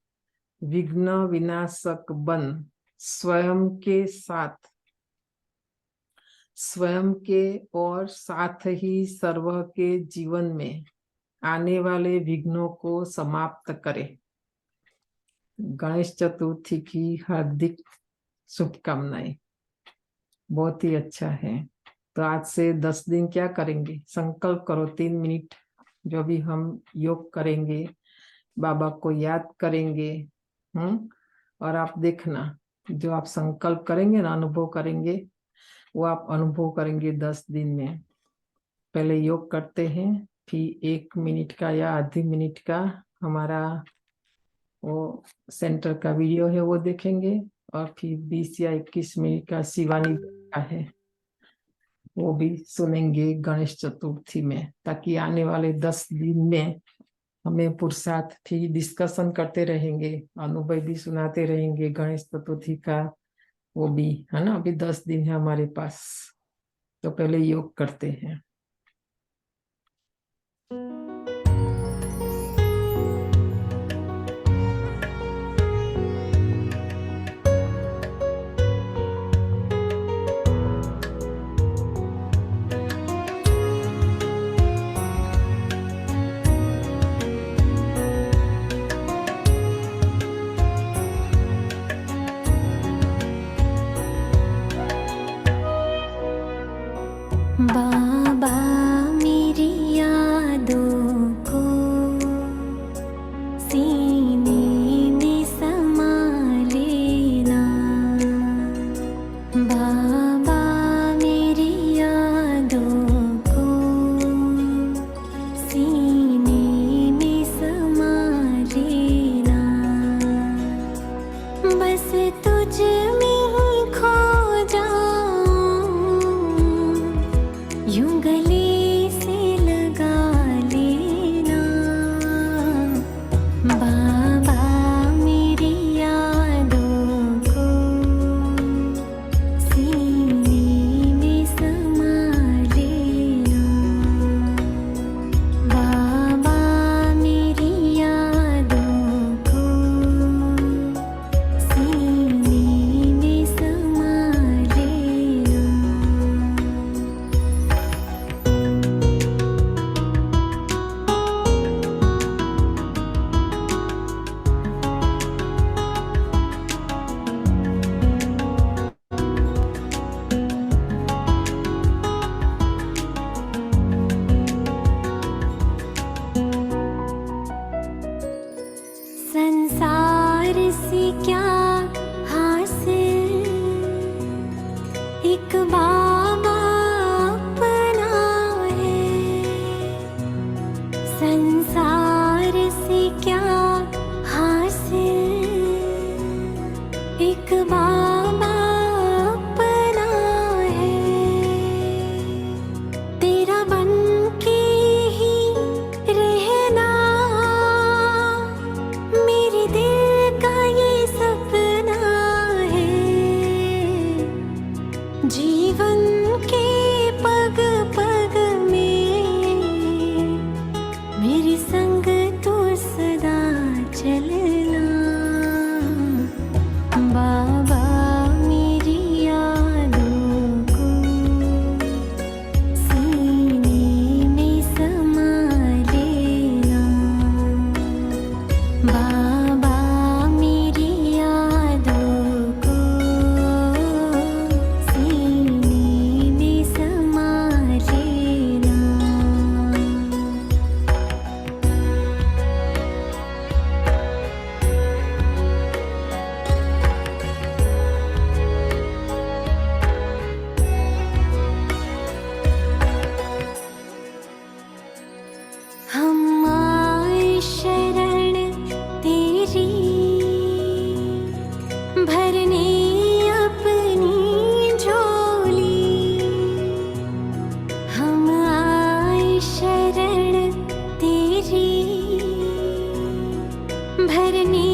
विघ्न विनाशक बन स्वयं के साथ, स्वयं के और साथ ही सर्व के जीवन में आने वाले विघ्नों को समाप्त करें। गणेश चतुर्थी की हार्दिक शुभकामनाएं। बहुत ही अच्छा है। तो आज से 10 दिन क्या करेंगे, संकल्प करो 3 मिनट जो भी हम योग करेंगे, बाबा को याद करेंगे। और आप देखना जो आप संकल्प करेंगे ना, अनुभव करेंगे, वो आप अनुभव करेंगे 10 दिन में। पहले योग करते हैं, फिर 1 मिनट का या आधी मिनट का हमारा वो सेंटर का वीडियो है वो देखेंगे, और फिर 20 या 21 मिनट का शिवानी का है वो भी सुनेंगे गणेश चतुर्थी में, ताकि आने वाले 10 दिन में हमें पुरुषार्थ फिर डिस्कशन करते रहेंगे, अनुभव भी सुनाते रहेंगे गणेश चतुर्थी का, वो भी है ना। अभी 10 दिन है हमारे पास, तो पहले योग करते हैं। बाबा मेरी यादों एक बाबा अपना है, तेरा बन के ही रहना, मेरे दिल का ये सपना है, जीवन के पग पग में मेरे संग तो सदा चलना। बाबा मेरी यादों को सीने में समा लेना, बाबा मेरी यादों को सीने में समा लेना। हम आए शरण तेरी, भरने अपनी झोली, हम आए शरण तेरी, भरने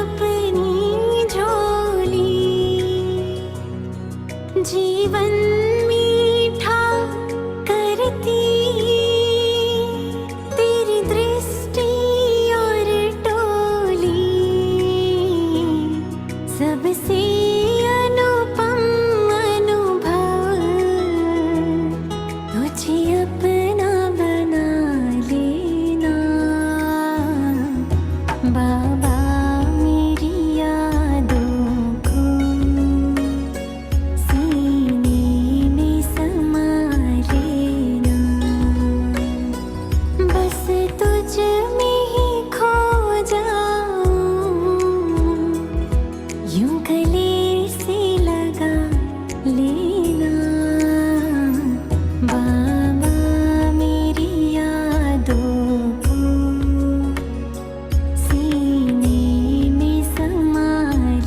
अपनी झोली, जीवन मीठा करती तेरी दृष्टि और टोली, सबसे अनुपम अनुभव तुझे अपना बना लेना। बाबा मेरी यादों को सीने में समा लेना, बस तुझ में ही खो जाऊं, यूं गले से लगा लेना। बाबा मेरी यादों को सीने में समा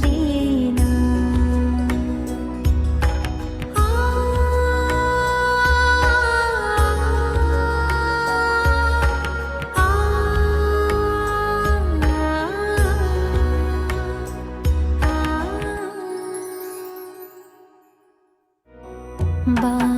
लेना। बाबा